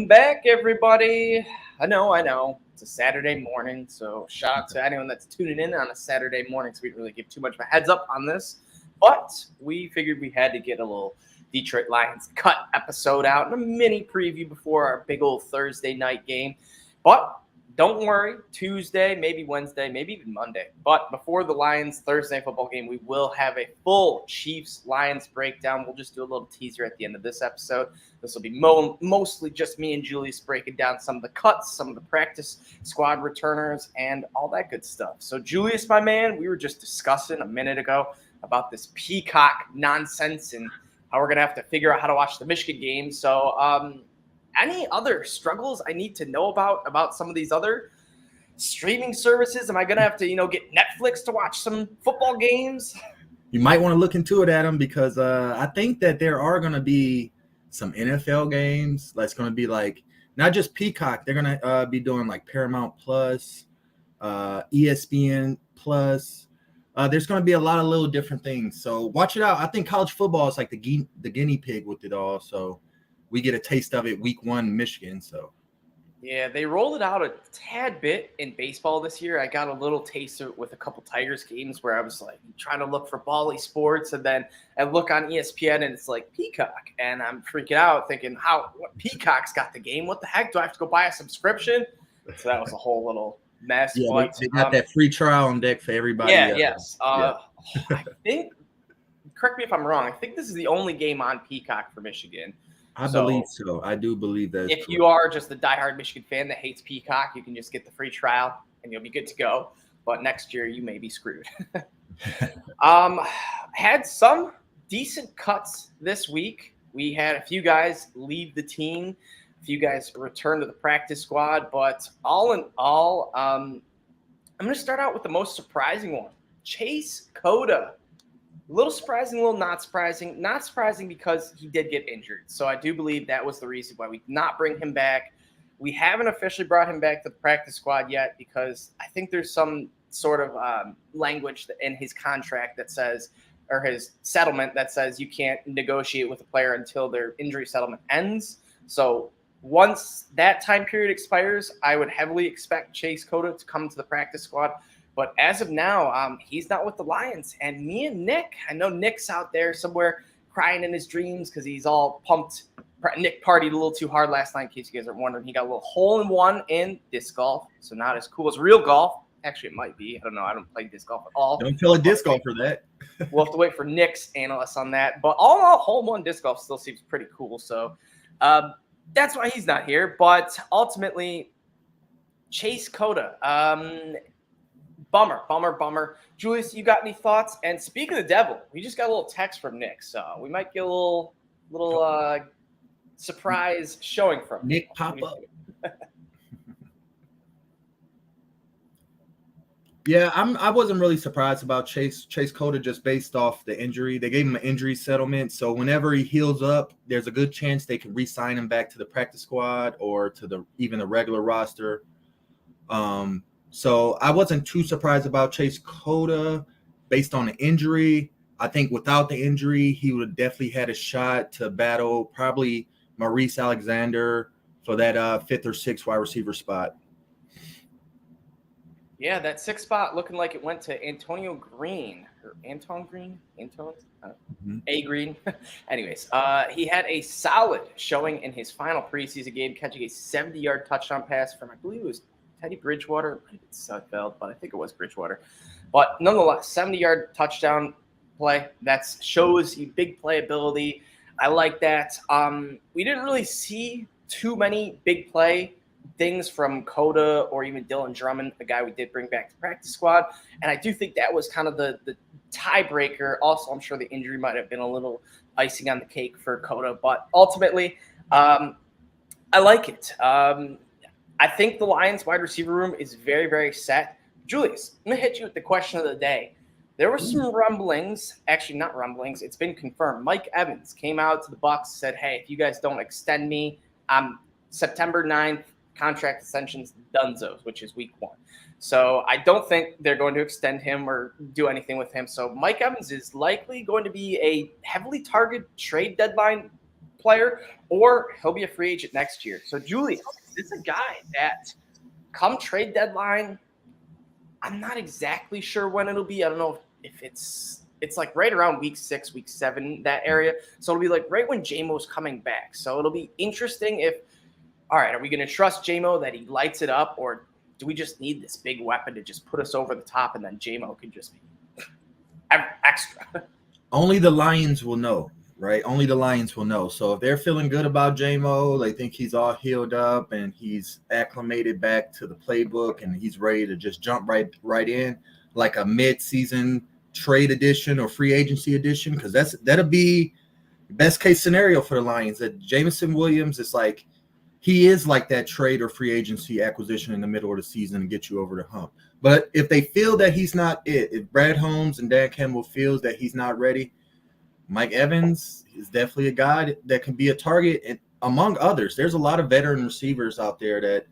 Welcome back, everybody. I know. It's a Saturday morning, so shout out to anyone that's tuning in on a Saturday morning, so we didn't really give too much of a heads up on this. But we figured we had to get a little Detroit Lions cut episode out and a mini preview before our big old Thursday night game. But don't worry, Tuesday, maybe Wednesday, maybe even Monday. But before the Lions Thursday football game, we will have a full Chiefs-Lions breakdown. We'll just do a little teaser at the end of this episode. This will be mostly just me and Julius breaking down some of the cuts, some of the practice squad returners, and all that good stuff. So, Julius, my man, we were just discussing a minute ago about this Peacock nonsense and how we're going to have to figure out how to watch the Michigan game. So, any other struggles I need to know about some of these other streaming services? Am I going to have to, get Netflix to watch some football games? You might want to look into it, Adam, because I think that there are going to be some NFL games. That's going to be like not just Peacock. They're going to be doing like Paramount Plus, ESPN Plus. There's going to be a lot of little different things. So watch it out. I think college football is like the guinea pig with it all. So we get a taste of it week 1 in Michigan. So yeah, they rolled it out a tad bit in baseball this year. I got a little taste of it with a couple Tigers games where I was like trying to look for Bally Sports, and then I look on ESPN and it's like Peacock, and I'm freaking out thinking, what Peacock's got the game? What the heck? Do I have to go buy a subscription? So that was a whole little mess. Yeah, but they got that free trial on deck for everybody. Yes. I think, correct me if I'm wrong, I think this is the only game on Peacock for Michigan. I believe so. I do believe that. If you are just a diehard Michigan fan that hates Peacock, you can just get the free trial and you'll be good to go. But next year you may be screwed. Had some decent cuts this week. We had a few guys leave the team, a few guys return to the practice squad. But all in all, I'm going to start out with the most surprising one. Chase Cota. A little surprising, a little not surprising. Not surprising because he did get injured. So I do believe that was the reason why we did not bring him back. We haven't officially brought him back to the practice squad yet because I think there's some sort of language in his contract that says, or his settlement that says you can't negotiate with a player until their injury settlement ends. So once that time period expires, I would heavily expect Chase Cota to come to the practice squad. But as of now, he's not with the Lions. And me and Nick, I know Nick's out there somewhere crying in his dreams because he's all pumped. Nick partied a little too hard last night, in case you guys are wondering. He got a little hole-in-one in disc golf, so not as cool as real golf. Actually, it might be. I don't know. I don't play disc golf at all. Don't tell a disc golfer that. We'll have to wait for Nick's analyst on that. But all in all, hole-in-one disc golf still seems pretty cool. So that's why he's not here. But ultimately, Chase Cota. Bummer. Julius, you got any thoughts? And speaking of the devil, we just got a little text from Nick, so we might get a little surprise showing from Nick pop up. Yeah, I wasn't really surprised about Chase Cota just based off the injury. They gave him an injury settlement, so whenever he heals up, there's a good chance they can re-sign him back to the practice squad or to even the regular roster. So I wasn't too surprised about Chase Cota based on the injury. I think without the injury, he would have definitely had a shot to battle probably Maurice Alexander for that 5th or 6th wide receiver spot. Yeah, that 6th spot looking like it went to Antonio Green. Or Anton Green? A Green. Anyways, he had a solid showing in his final preseason game, catching a 70-yard touchdown pass from, I believe it was Teddy Bridgewater. It's Sudfeld, but I think it was Bridgewater. But nonetheless, 70-yard touchdown play. That shows you big playability. I like that. We didn't really see too many big play things from Cota or even Dylan Drummond, the guy we did bring back to practice squad. And I do think that was kind of the tiebreaker. Also, I'm sure the injury might have been a little icing on the cake for Cota. But ultimately, I like it. I think the Lions wide receiver room is very, very set. Julius, I'm going to hit you with the question of the day. There were some rumblings, actually not rumblings, it's been confirmed. Mike Evans came out to the Bucs, said, hey, if you guys don't extend me, September 9th, contract extensions dunzos, which is week 1. So I don't think they're going to extend him or do anything with him. So Mike Evans is likely going to be a heavily targeted trade deadline player, or he'll be a free agent next year. So, Julius, this is a guy that come trade deadline, I'm not exactly sure when it'll be. I don't know if it's like right around week 6, week 7, that area. So it'll be like right when JMO's coming back. So it'll be interesting if, all right, are we going to trust JMO that he lights it up, or do we just need this big weapon to just put us over the top, and then JMO can just be extra? Only the Lions will know, right? Only the Lions will know. So if they're feeling good about JMO, they think he's all healed up and he's acclimated back to the playbook and he's ready to just jump right in, like a mid-season trade edition or free agency edition, because that'll be best case scenario for the Lions. That Jameson Williams is like, he is like that trade or free agency acquisition in the middle of the season to get you over the hump. But if they feel that he's not it, if Brad Holmes and Dan Campbell feels that he's not ready, Mike Evans is definitely a guy that can be a target. And among others, there's a lot of veteran receivers out there that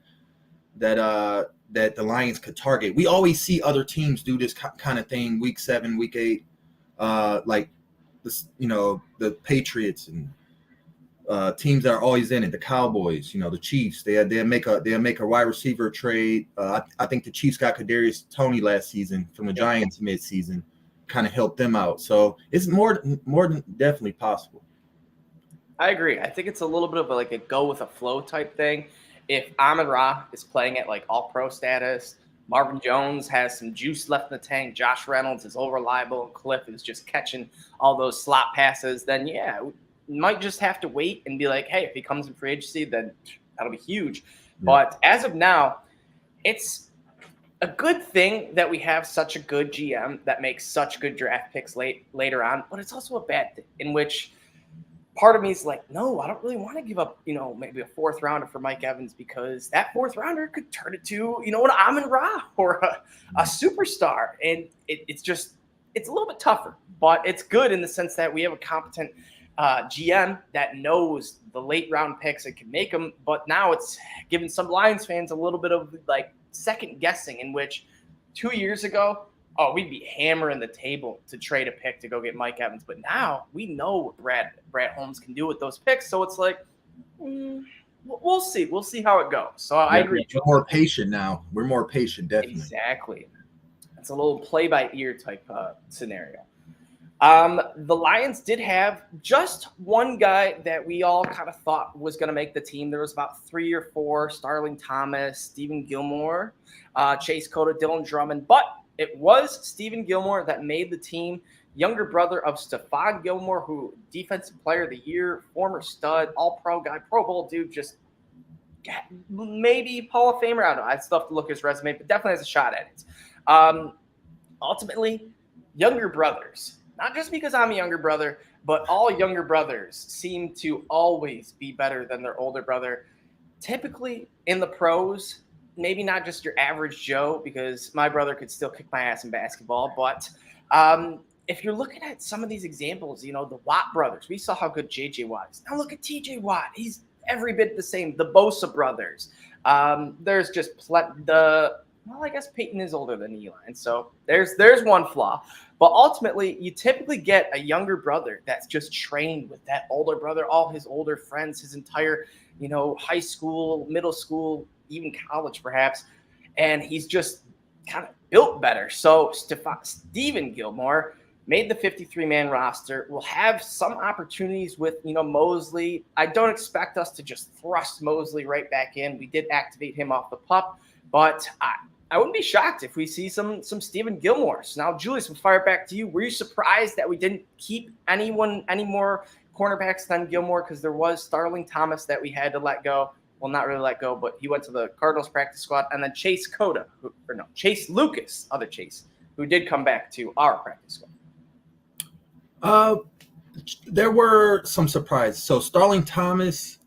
the Lions could target. We always see other teams do this kind of thing, week 7, week 8, like this, the Patriots and teams that are always in it, the Cowboys, the Chiefs. They'll make a wide receiver trade. I think the Chiefs got Kadarius Toney last season from the Giants midseason, kind of helped them out. So it's more than definitely possible. I agree. I think it's a little bit of like a go with a flow type thing. If Amon-Ra is playing at like all pro status, Marvin Jones has some juice left in the tank, Josh Reynolds is all reliable, and Cliff is just catching all those slot passes, then yeah, we might just have to wait and be like, hey, if he comes in free agency, then that'll be huge. Yeah. But as of now, it's a good thing that we have such a good GM that makes such good draft picks later on, but it's also a bad thing in which part of me is like, no, I don't really want to give up, maybe a 4th rounder for Mike Evans, because that 4th rounder could turn it to, an Amon-Ra or a superstar. And it's a little bit tougher, but it's good in the sense that we have a competent GM that knows the late round picks and can make them. But now it's giving some Lions fans a little bit of like second guessing, in which 2 years ago, we'd be hammering the table to trade a pick to go get Mike Evans. But now we know what Brad Holmes can do with those picks. So it's like, we'll see. We'll see how it goes. So I agree. We're more patient now. We're more patient, definitely. Exactly. It's a little play-by-ear type scenario. The Lions did have just one guy that we all kind of thought was going to make the team. There was about 3 or 4, Starling Thomas, Stephen Gilmore, Chase Cota, Dylan Drummond. But it was Stephen Gilmore that made the team, younger brother of Stephon Gilmore, who Defensive Player of the Year, former stud, all-pro guy, Pro Bowl dude, just maybe Hall of Famer. I don't know. I'd still have to look at his resume, but definitely has a shot at it. Ultimately, younger brothers. Not just because I'm a younger brother, but all younger brothers seem to always be better than their older brother. Typically in the pros, maybe not just your average Joe, because my brother could still kick my ass in basketball. But if you're looking at some of these examples, the Watt brothers, we saw how good J.J. Watt is. Now look at T.J. Watt. He's every bit the same. The Bosa brothers. There's just I guess Peyton is older than Eli. And so there's one flaw. But ultimately, you typically get a younger brother that's just trained with that older brother, all his older friends, his entire, high school, middle school, even college perhaps. And he's just kind of built better. So Stephen Gilmore made the 53-man roster. We'll have some opportunities with, Mosley. I don't expect us to just thrust Mosley right back in. We did activate him off the pup, but I wouldn't be shocked if we see some Stephen Gilmore. So now, Julius, we'll fire it back to you. Were you surprised that we didn't keep any more cornerbacks than Gilmore? Because there was Starling Thomas that we had to let go. Well, not really let go, but he went to the Cardinals practice squad. And then Chase Lucas, other Chase, who did come back to our practice squad. There were some surprises. So Starling Thomas,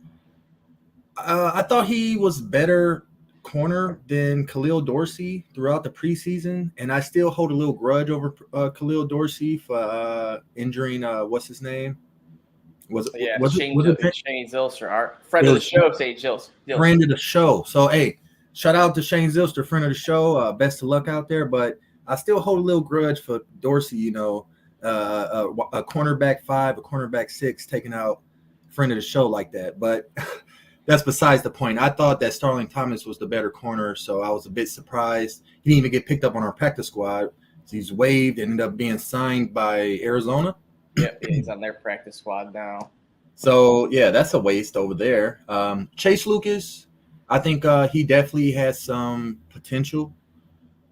I thought he was better corner than Khalil Dorsey throughout the preseason, and I still hold a little grudge over Khalil Dorsey for injuring what's his name? Shane Zilster, our friend of the show, Shane Zilster. Friend of the show. So hey, shout out to Shane Zilster, friend of the show. Best of luck out there, but I still hold a little grudge for Dorsey. A cornerback 5, a cornerback 6, taking out friend of the show like that. But that's besides the point. I thought that Starling Thomas was the better corner, so I was a bit surprised. He didn't even get picked up on our practice squad. He's waived and ended up being signed by Arizona. Yep, he's on their practice squad now. So, yeah, that's a waste over there. Chase Lucas, I think he definitely has some potential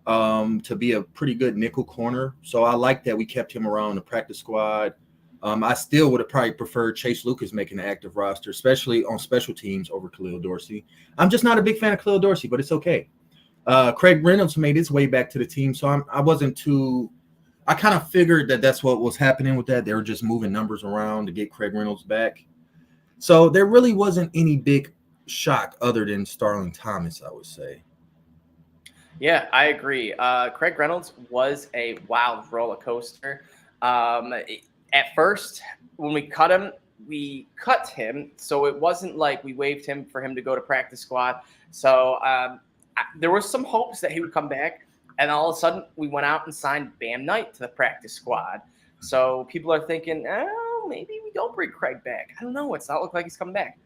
to be a pretty good nickel corner. So I like that we kept him around the practice squad. I still would have probably preferred Chase Lucas making the active roster, especially on special teams over Khalil Dorsey. I'm just not a big fan of Khalil Dorsey, but it's okay. Craig Reynolds made his way back to the team, so I kind of figured that that's what was happening with that. They were just moving numbers around to get Craig Reynolds back. So there really wasn't any big shock other than Starling Thomas, I would say. Yeah, I agree. Craig Reynolds was a wild roller coaster. At first, when we cut him, so it wasn't like we waived him for him to go to practice squad. So there was some hopes that he would come back, and all of a sudden we went out and signed Bam Knight to the practice squad. So people are thinking, oh, maybe we don't bring Craig back. I don't know. It's not look like he's coming back.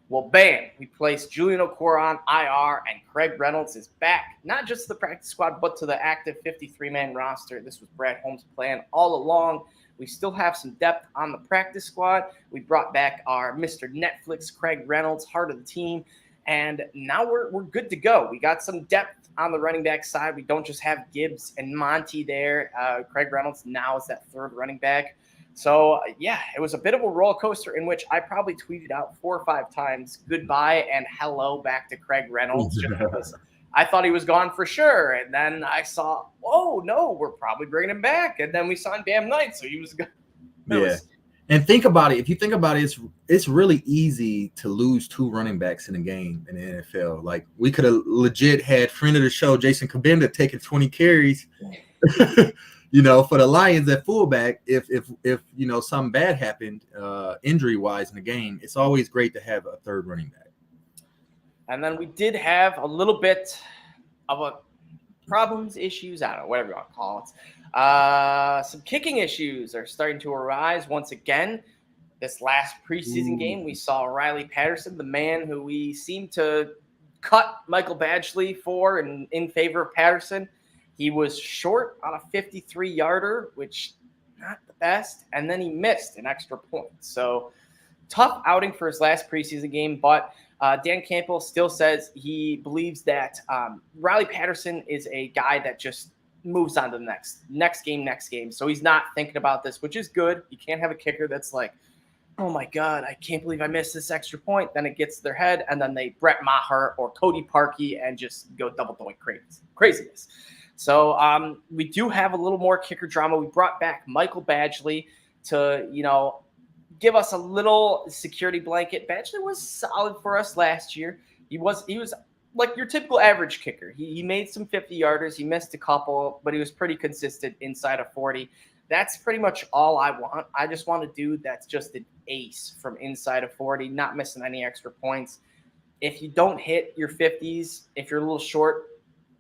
Well, bam, we placed Julian Okora on IR, and Craig Reynolds is back, not just to the practice squad, but to the active 53-man roster. This was Brad Holmes' plan all along. We still have some depth on the practice squad. We brought back our Mr. Netflix, Craig Reynolds, heart of the team. And now we're good to go. We got some depth on the running back side. We don't just have Gibbs and Monty there. Craig Reynolds now is that third running back. So, yeah, it was a bit of a roller coaster in which I probably tweeted out 4 or 5 times goodbye and hello back to Craig Reynolds just because I thought he was gone for sure. And then I saw, oh, no, we're probably bringing him back. And then we signed Bam Knight, so he was good. Yeah. And think about it. If you think about it, it's really easy to lose 2 running backs in a game in the NFL. Like, we could have legit had friend of the show, Jason Kabinda, taking 20 carries, for the Lions at fullback. If something bad happened injury-wise in the game, it's always great to have a third running back. And then we did have a little bit of a problems, issues, I don't know, whatever you want to call it. Some kicking issues are starting to arise once again. This last preseason game, we saw Riley Patterson, the man who we seemed to cut Michael Badgley for and in favor of Patterson. He was short on a 53-yarder, which not the best, and then he missed an extra point. So tough outing for his last preseason game, but Dan Campbell still says he believes that Riley Patterson is a guy that just moves on to the next game. So he's not thinking about this, which is good. You can't have a kicker that's like, oh my God, I can't believe I missed this extra point. Then it gets to their head, and then they Brett Maher or Cody Parkey and just go double doink craziness. So we do have a little more kicker drama. We brought back Michael Badgley to, give us a little security blanket. Badgley was solid for us last year. He was like your typical average kicker. He made some 50-yarders. He missed a couple, but he was pretty consistent inside of 40. That's pretty much all I want. I just want a dude that's just an ace from inside of 40, not missing any extra points. If you don't hit your 50s, if you're a little short,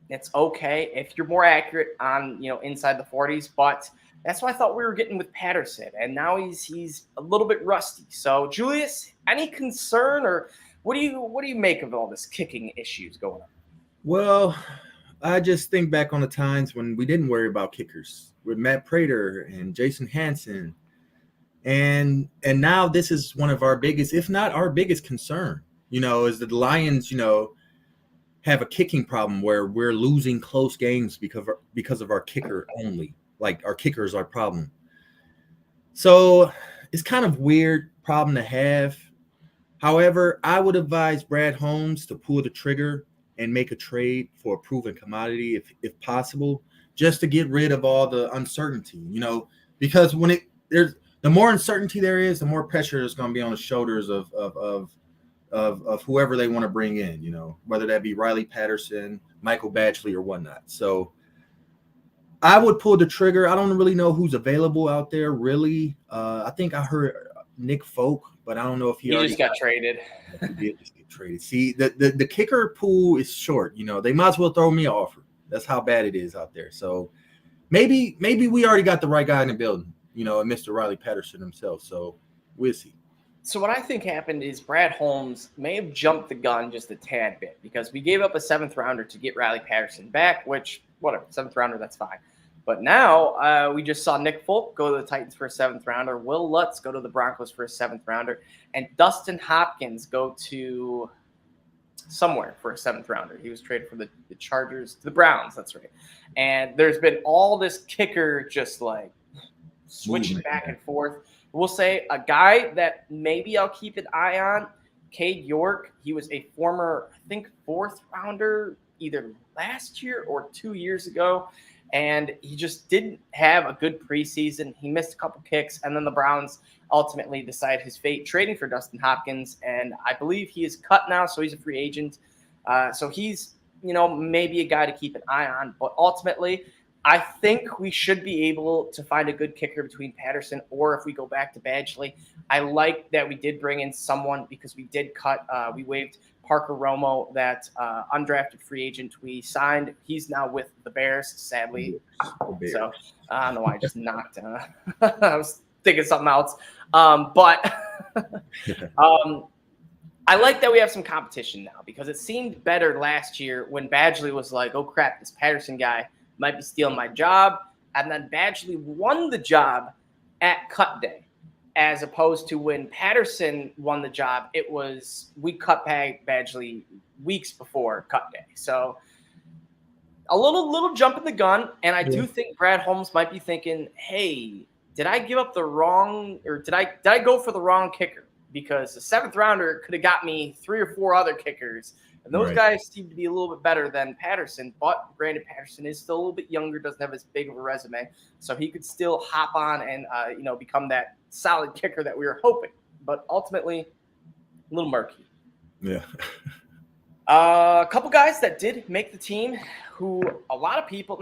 it's okay. If you're more accurate on, inside the 40s, but that's what I thought we were getting with Patterson, and now he's a little bit rusty. So, Julius, any concern, or what do you make of all this kicking issues going on? Well, I just think back on the times when we didn't worry about kickers with Matt Prater and Jason Hansen, and now this is one of our biggest, if not our biggest concern. Is that the Lions, have a kicking problem where we're losing close games because of our kicker only. Like, our kicker is our problem. So it's kind of weird problem to have. However, I would advise Brad Holmes to pull the trigger and make a trade for a proven commodity if possible, just to get rid of all the uncertainty, because the more uncertainty there is, the more pressure is going to be on the shoulders of whoever they want to bring in, whether that be Riley Patterson, Michael Badgley, or whatnot. So I would pull the trigger. I don't really know who's available out there, really. I think I heard Nick Folk, but I don't know if he just got traded. He did just get traded. See, the kicker pool is short. They might as well throw me an offer. That's how bad it is out there. So maybe we already got the right guy in the building, and Mr. Riley Patterson himself. So we'll see. So what I think happened is Brad Holmes may have jumped the gun just a tad bit because we gave up a 7th rounder to get Riley Patterson back, which, whatever, 7th rounder, that's fine. But now we just saw Nick Folk go to the Titans for a 7th rounder, Will Lutz go to the Broncos for a 7th rounder, and Dustin Hopkins go to somewhere for a 7th rounder. He was traded for the Chargers, the Browns, that's right. And there's been all this kicker just like switching back and forth. We'll say a guy that maybe I'll keep an eye on, Cade York. He was a former, I think, 4th rounder either last year or 2 years ago, and he just didn't have a good preseason. He missed a couple kicks, and then the Browns ultimately decided his fate, trading for Dustin Hopkins, and I believe he is cut now, so he's a free agent. So he's, maybe a guy to keep an eye on, but ultimately – I think we should be able to find a good kicker between Patterson or if we go back to Badgley. I like that we did bring in someone because we did we waived Parker Romo, that undrafted free agent we signed. He's now with the Bears, sadly. So I don't know why I just knocked. I was thinking something else. But I like that we have some competition now because it seemed better last year when Badgley was like, oh, crap, this Patterson guy might be stealing my job. And then Badgley won the job at cut day, as opposed to when Patterson won the job, it was we cut Badgley weeks before cut day. So a little jump in the gun. And I do think Brad Holmes might be thinking, hey, did I give up the wrong, or did I go for the wrong kicker? Because the 7th rounder could have got me 3 or 4 other kickers. And those guys seem to be a little bit better than Patterson, but granted, Patterson is still a little bit younger, doesn't have as big of a resume, so he could still hop on and become that solid kicker that we were hoping. But ultimately, a little murky. Yeah. A couple guys that did make the team, who a lot of people,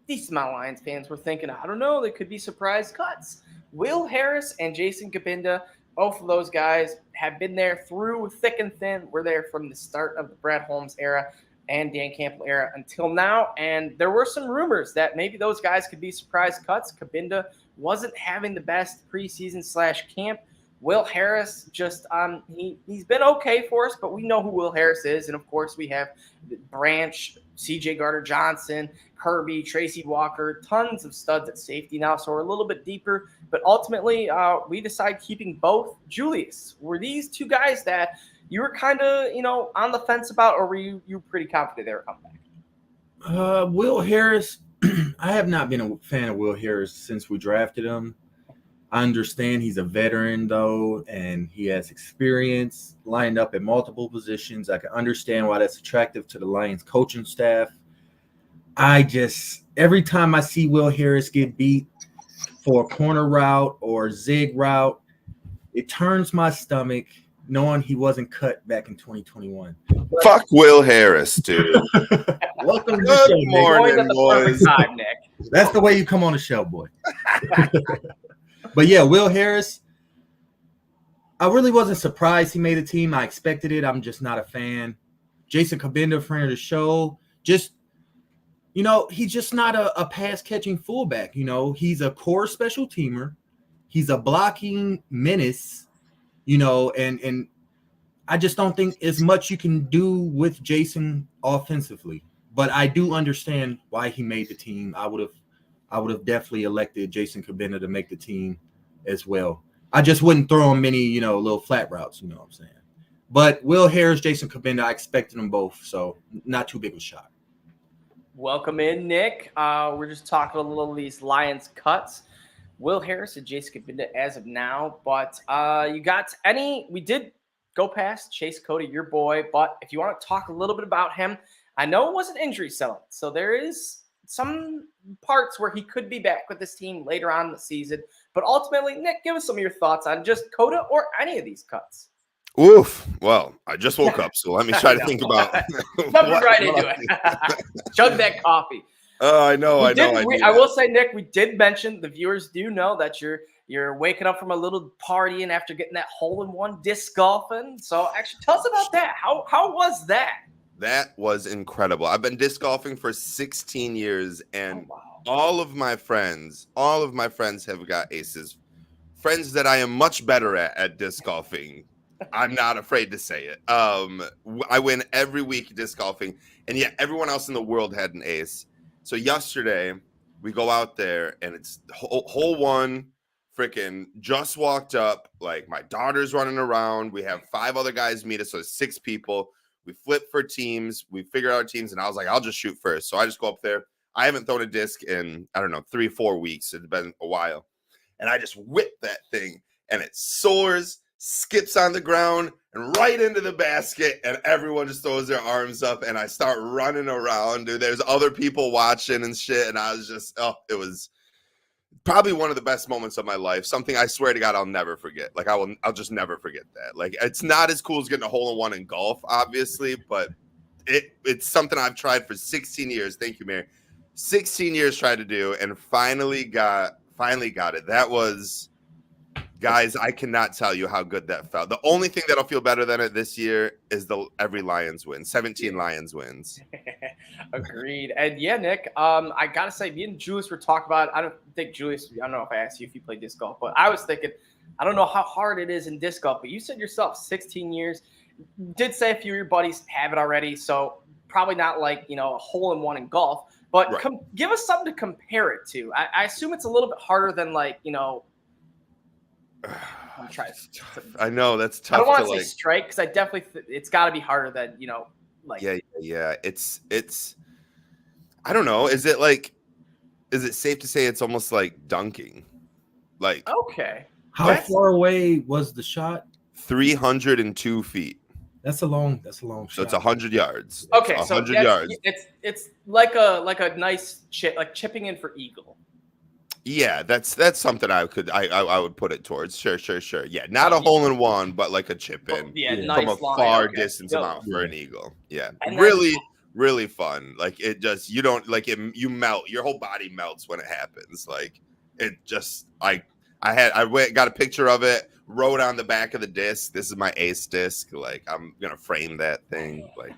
decent amount of Lions fans were thinking, I don't know, they could be surprise cuts. Will Harris and Jason Kabinda. Both of those guys have been there through thick and thin. We're there from the start of the Brad Holmes era and Dan Campbell era until now. And there were some rumors that maybe those guys could be surprise cuts. Kabinda wasn't having the best preseason / camp. Will Harris just he's been okay for us, but we know who Will Harris is. And, of course, we have Branch, C.J. Gardner-Johnson, Kirby, Tracy Walker, tons of studs at safety now. So we're a little bit deeper. But ultimately, we decide keeping both. Julius, were these two guys that you were kind of, on the fence about, or were you pretty confident they were coming back? Will Harris, I have not been a fan of Will Harris since we drafted him. I understand he's a veteran, though, and he has experience lined up at multiple positions. I can understand why that's attractive to the Lions coaching staff. Every time I see Will Harris get beat for a corner route or zig route, it turns my stomach knowing he wasn't cut back in 2021. Fuck Will Harris, dude. Welcome to the show, Nick. Morning, boys. Time, Nick. That's the way you come on the show, boy. But yeah, Will Harris, I really wasn't surprised he made the team. I expected it. I'm just not a fan. Jason Kabinda, friend of the show, he's just not a pass-catching fullback. He's a core special teamer. He's a blocking menace, and I just don't think as much you can do with Jason offensively. But I do understand why he made the team. I would have definitely elected Jason Kabinda to make the team as well. I just wouldn't throw him many, little flat routes, you know what I'm saying? But Will Harris, Jason Kabinda, I expected them both, so not too big of a shot. Welcome in, Nick. We're just talking a little of these Lions cuts. Will Harris and Jason Kabinda as of now, but you got we did go past Chase Cody, your boy, but if you want to talk a little bit about him, I know it wasn't injury selling, so there is some parts where he could be back with this team later on in the season. But ultimately, Nick, give us some of your thoughts on just Coda or any of these cuts. Oof. Well, I just woke up, so let me try to think about Jumping right into it. Chug that coffee. I know. I will say, Nick, we did mention, the viewers do know that you're waking up from a little partying after getting that hole-in-one disc golfing. So actually, tell us about that. How was that? That was incredible. I've been disc golfing for 16 years, and all of my friends have got aces friends that I am much better at disc golfing. I'm not afraid to say it. I win every week disc golfing, and yet everyone else in the world had an ace. So yesterday we go out there and it's hole one. Freaking just walked up. Like my daughter's running around. We have 5 other guys meet us, so 6 people. We flip for teams. We figure out our teams, and I was like, I'll just shoot first. So I just go up there. I haven't thrown a disc in, I don't know, 3-4 weeks. It's been a while. And I just whip that thing, and it soars, skips on the ground, and right into the basket, and everyone just throws their arms up, and I start running around, dude. There's other people watching and shit, and I was just, it was probably one of the best moments of my life. Something I swear to God I'll never forget. Like I'll just never forget that. Like it's not as cool as getting a hole-in-one in golf, obviously, but it's something I've tried for 16 years. Thank you, Mary. 16 years tried to do, and finally got it. That was, guys, I cannot tell you how good that felt. The only thing that'll feel better than it this year is every Lions win. 17 Lions wins. Agreed. And yeah, Nick, I gotta say, me and Julius were talking about. I don't know if I asked you if you play disc golf, but I was thinking, I don't know how hard it is in disc golf, but you said yourself 16 years. You did say a few of your buddies have it already, so probably not like a hole-in-one in golf. But Right. Give us something to compare it to. I assume it's a little bit harder than I'm trying to. I know that's tough. I don't want to say strike because I definitely it's got to be harder than Yeah. It's. I don't know. Is it safe to say it's almost like dunking? Like okay. How far away was the shot? 302 feet. That's a long shot. So it's 100 yards. Okay, it's so 100 yards. It's like a nice chip, like chipping in for eagle. Yeah, that's something I would put it towards. Sure. Yeah, not a hole in one, but like a chip in. Nice from a far distance amount for an eagle. Yeah, and really fun. Like it just you melt. Your whole body melts when it happens. Like it just I got a picture of it. Wrote on the back of the disc, this is my ace disc. Like I'm gonna frame that thing. Like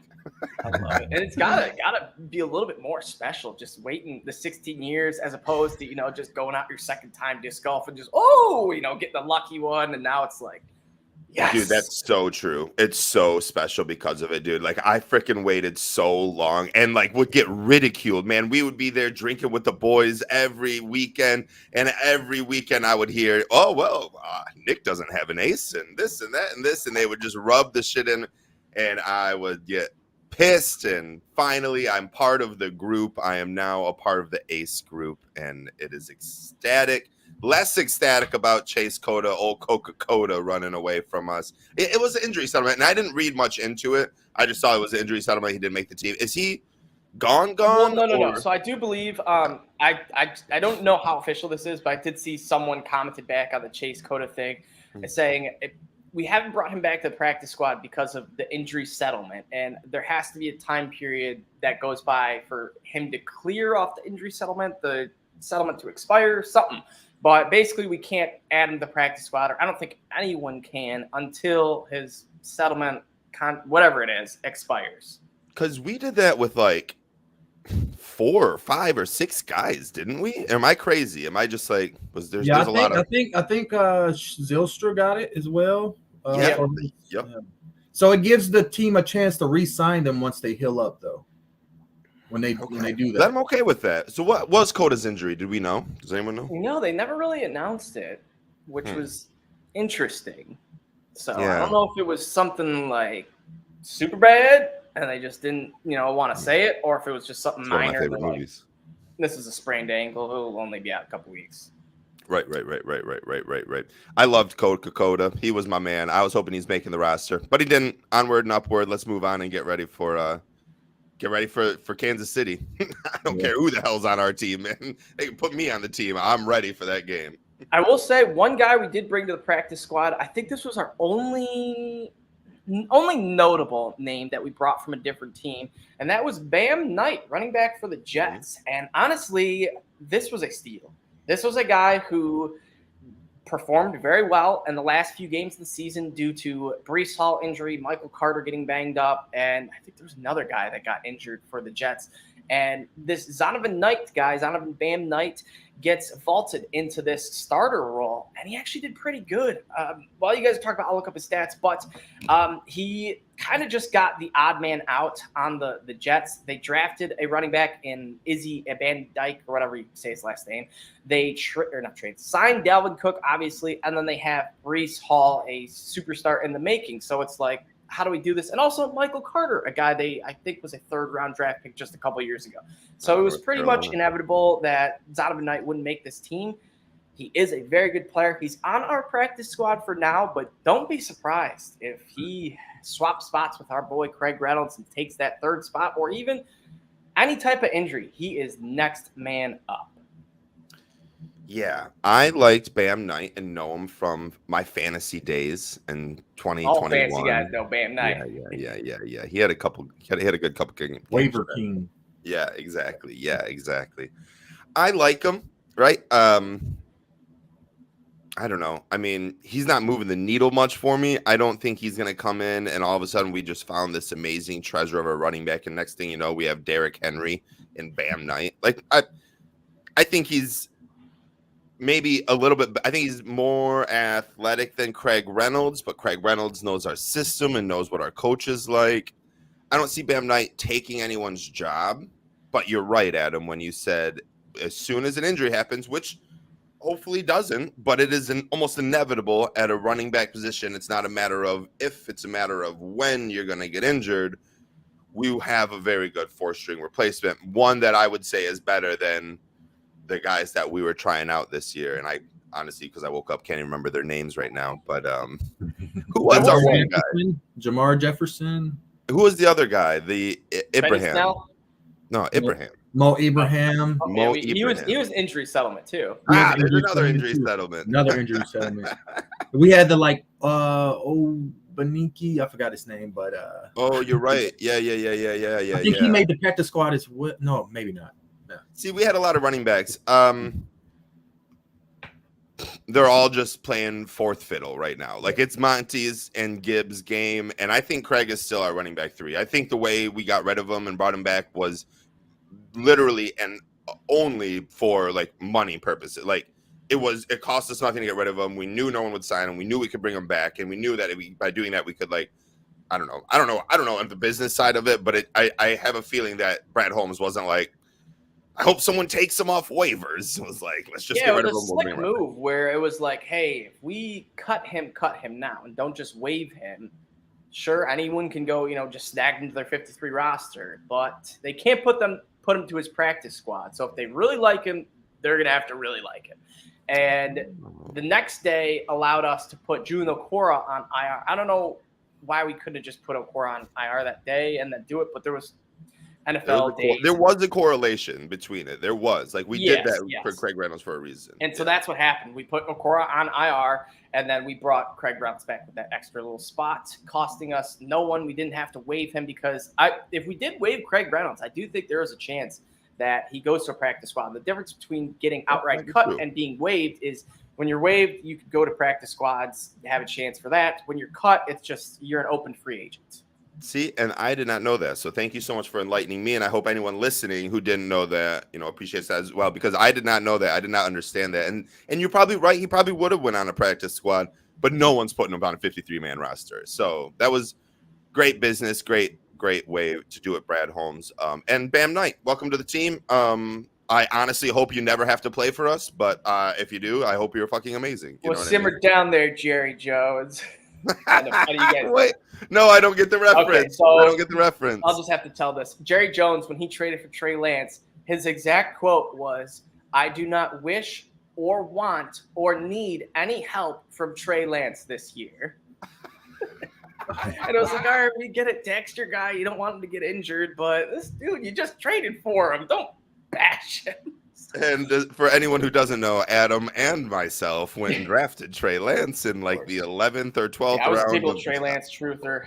I love it. And it's gotta be a little bit more special just waiting the 16 years as opposed to just going out your second time disc golf and just getting the lucky one, and now it's like, yes. Dude, that's so true. It's so special because of it, dude. Like I freaking waited so long and like would get ridiculed, man. We would be there drinking with the boys every weekend, and every weekend I would hear, oh, well, Nick doesn't have an ace and this and that and this, and they would just rub the shit in, and I would get pissed. And finally I'm part of the group. I am now a part of the ace group, and it is ecstatic. Less ecstatic about Chase Cota, old Coca-Cola, running away from us. It was an injury settlement, and I didn't read much into it. I just saw it was an injury settlement. He didn't make the team. Is he gone? Well, no. So I do believe I don't know how official this is, but I did see someone commented back on the Chase Cota thing saying we haven't brought him back to the practice squad because of the injury settlement, and there has to be a time period that goes by for him to clear off the injury settlement, the settlement to expire, something. But basically, we can't add him to the practice squad, or I don't think anyone can until his settlement, whatever it is, expires. Because we did that with like 4 or 5 or 6 guys, didn't we? Am I crazy? Am I just like there's a lot of? I think Zylstra got it as well. Yep. So it gives the team a chance to re-sign them once they heal up, though. When they do that, I'm okay with that. So what was Coda's injury? Did we know? Does anyone know? No, they never really announced it, which was interesting. So I don't know if it was something like super bad and they just didn't, want to say it, or if it was just something minor. One of my favorite movies. This is a sprained ankle. It'll only be out a couple weeks. Right. I loved Coda. He was my man. I was hoping he's making the roster, but he didn't. Onward and upward. Let's move on and get ready for Kansas City. I don't care who the hell's on our team, man. They can put me on the team. I'm ready for that game. I will say one guy we did bring to the practice squad. I think this was our only notable name that we brought from a different team, and that was Bam Knight, running back for the Jets. And honestly, this was a steal. This was a guy who performed very well in the last few games of the season due to Breece Hall injury, Michael Carter getting banged up, and I think there was another guy that got injured for the Jets. And this Zonovan Bam Knight, gets vaulted into this starter role, and he actually did pretty good. While you guys are talking about, I'll look up his stats, but he kind of just got the odd man out on the Jets. They drafted a running back in Izzy Van Dyke, or whatever you say his last name. They signed Dalvin Cook, obviously, and then they have Breece Hall, a superstar in the making. So it's like, how do we do this? And also Michael Carter, a guy I think was a 3rd-round draft pick just a couple years ago. So it was pretty much inevitable that Zonovan Knight wouldn't make this team. He is a very good player. He's on our practice squad for now, but don't be surprised if he swaps spots with our boy Craig Reynolds and takes that 3rd spot, or even any type of injury. He is next man up. Yeah, I liked Bam Knight and know him from my fantasy days in 2021. All fantasy guys know Bam Knight. Yeah. He had a good couple games. Waiver king. Yeah, exactly. I like him, right? I don't know. I mean, he's not moving the needle much for me. I don't think he's going to come in and all of a sudden we just found this amazing treasure of a running back, and next thing you know, we have Derrick Henry and Bam Knight. Like, I think he's maybe a little bit. I think he's more athletic than Craig Reynolds, but Craig Reynolds knows our system and knows what our coach is like. I don't see Bam Knight taking anyone's job, but you're right, Adam, when you said as soon as an injury happens, which hopefully doesn't, but it is almost inevitable at a running back position. It's not a matter of if, it's a matter of when you're going to get injured. We have a very good 4th-string replacement, one that I would say is better than the guys that we were trying out this year. And I honestly, because I woke up, can't even remember their names right now, but who was our one guy? Jamar Jefferson. Who was the other guy? The Ibrahim. No, Ibrahim. Mo Ibrahim. He was injury settlement too. There's another injury settlement. We had the Beniki, I forgot his name, but oh, you're right. Yeah. I think he made the practice squad as well. No, maybe not. Yeah. See, we had a lot of running backs. They're all just playing 4th fiddle right now. Like, it's Monty's and Gibbs' game, and I think Craig is still our running back 3. I think the way we got rid of him and brought him back was literally and only for like money purposes. Like, it cost us nothing to get rid of him. We knew no one would sign him. We knew we could bring him back, and we knew that by doing that we could, like, I don't know on the business side of it, but I have a feeling that Brad Holmes wasn't like, I hope someone takes him off waivers. It was like, let's just get rid of him. It was a slick move where it was like, hey, if we cut him now and don't just waive him, sure, anyone can go, just snag into their 53 roster, but they can't put him to his practice squad. So if they really like him, they're going to have to really like him. And the next day allowed us to put June Okora on IR. I don't know why we couldn't have just put Okora on IR that day and then do it, but there was NFL days. There was a correlation between it. There was. Like, we did that for Craig Reynolds for a reason. And so that's what happened. We put Okora on IR, and then we brought Craig Reynolds back with that extra little spot, costing us no one. We didn't have to waive him because if we did waive Craig Reynolds, I do think there is a chance that he goes to a practice squad. The difference between getting outright cut and being waived is when you're waived, you could go to practice squads, have a chance for that. When you're cut, it's just you're an open free agent. See, and I did not know that. So thank you so much for enlightening me. And I hope anyone listening who didn't know that, appreciates that as well, because I did not know that. I did not understand that. And you're probably right. He probably would have went on a practice squad, but no one's putting him on a 53-man roster. So that was great business, great way to do it, Brad Holmes. And Bam Knight, welcome to the team. I honestly hope you never have to play for us, but if you do, I hope you're fucking amazing. Well, simmer down there, Jerry Jones. Wait, no, I don't get the reference. Okay, so I don't get the reference. I'll just have to tell this. Jerry Jones, when he traded for Trey Lance, his exact quote was, "I do not wish or want or need any help from Trey Lance this year." And I was like, all right, we get it, Dexter guy. You don't want him to get injured, but this dude, you just traded for him. Don't bash him. And for anyone who doesn't know, Adam and myself went and drafted Trey Lance in like the 11th or 12th round. I was a big Trey Lance truther.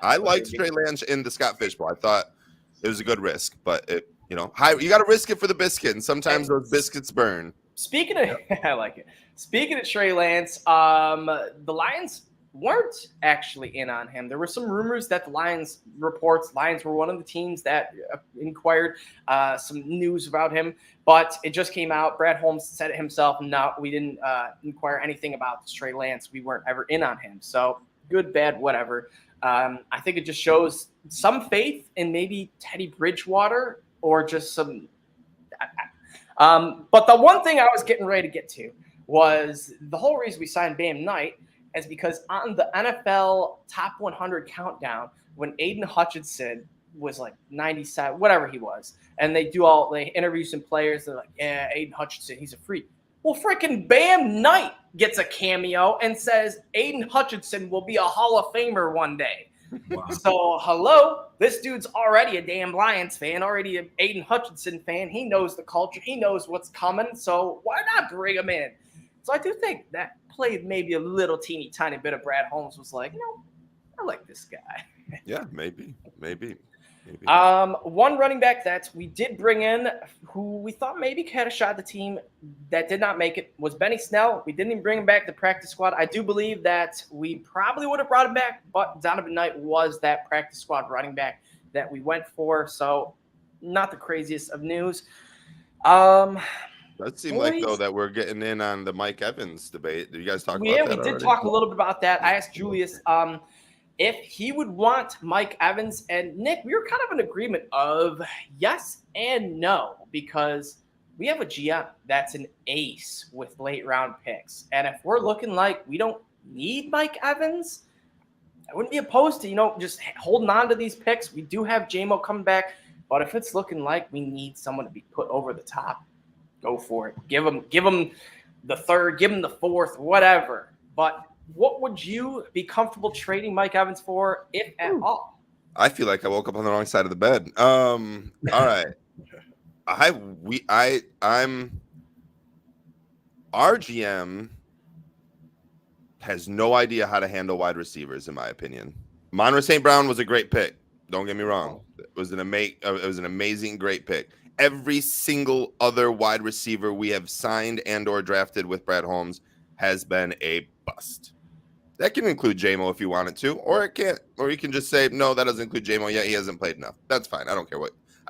I liked Trey Lance in the Scott Fishbowl. I thought it was a good risk, but you got to risk it for the biscuit, and sometimes those biscuits burn. Speaking of, I like it. Speaking of Trey Lance, the Lions weren't actually in on him. There were some rumors that the Lions were one of the teams that inquired some news about him, but it just came out. Brad Holmes said it himself. No, we didn't inquire anything about Trey Lance. We weren't ever in on him. So good, bad, whatever. I think it just shows some faith in maybe Teddy Bridgewater or just some. But the one thing I was getting ready to get to was the whole reason we signed Bam Knight is because on the NFL Top 100 countdown, when Aiden Hutchinson was like 97, whatever he was, and they interview some players, they're like, yeah, Aiden Hutchinson, he's a freak. Well, freaking Bam Knight gets a cameo and says Aiden Hutchinson will be a Hall of Famer one day. Wow. So, hello, this dude's already a damn Lions fan, already an Aiden Hutchinson fan. He knows the culture. He knows what's coming. So why not bring him in? So I do think that played maybe a little teeny tiny bit of Brad Holmes was like, I like this guy. Yeah, maybe. One running back that we did bring in who we thought maybe had a shot at the team that did not make it was Benny Snell. We didn't even bring him back to the practice squad. I do believe that we probably would have brought him back, but Donovan Knight was that practice squad running back that we went for. So not the craziest of news. That seemed like, though, that we're getting in on the Mike Evans debate. Did you guys talk about that? Yeah, we did talk a little bit about that. I asked Julius if he would want Mike Evans, and Nick, we were kind of in agreement of yes and no, because we have a GM that's an ace with late round picks. And if we're looking like we don't need Mike Evans, I wouldn't be opposed to, just holding on to these picks. We do have J-Mo coming back, but if it's looking like we need someone to be put over the top, go for it. Give him the third, give him the fourth, whatever. But what would you be comfortable trading Mike Evans for, if at all? I feel like I woke up on the wrong side of the bed. All right. Our GM has no idea how to handle wide receivers, in my opinion. Monroe St. Brown was a great pick. Don't get me wrong. It was an amazing, great pick. Every single other wide receiver we have signed and or drafted with Brad Holmes has been a bust. That can include J-Mo if you wanted to, or it can't. Or you can just say, no, that doesn't include J-Mo yet. He hasn't played enough. That's fine. I don't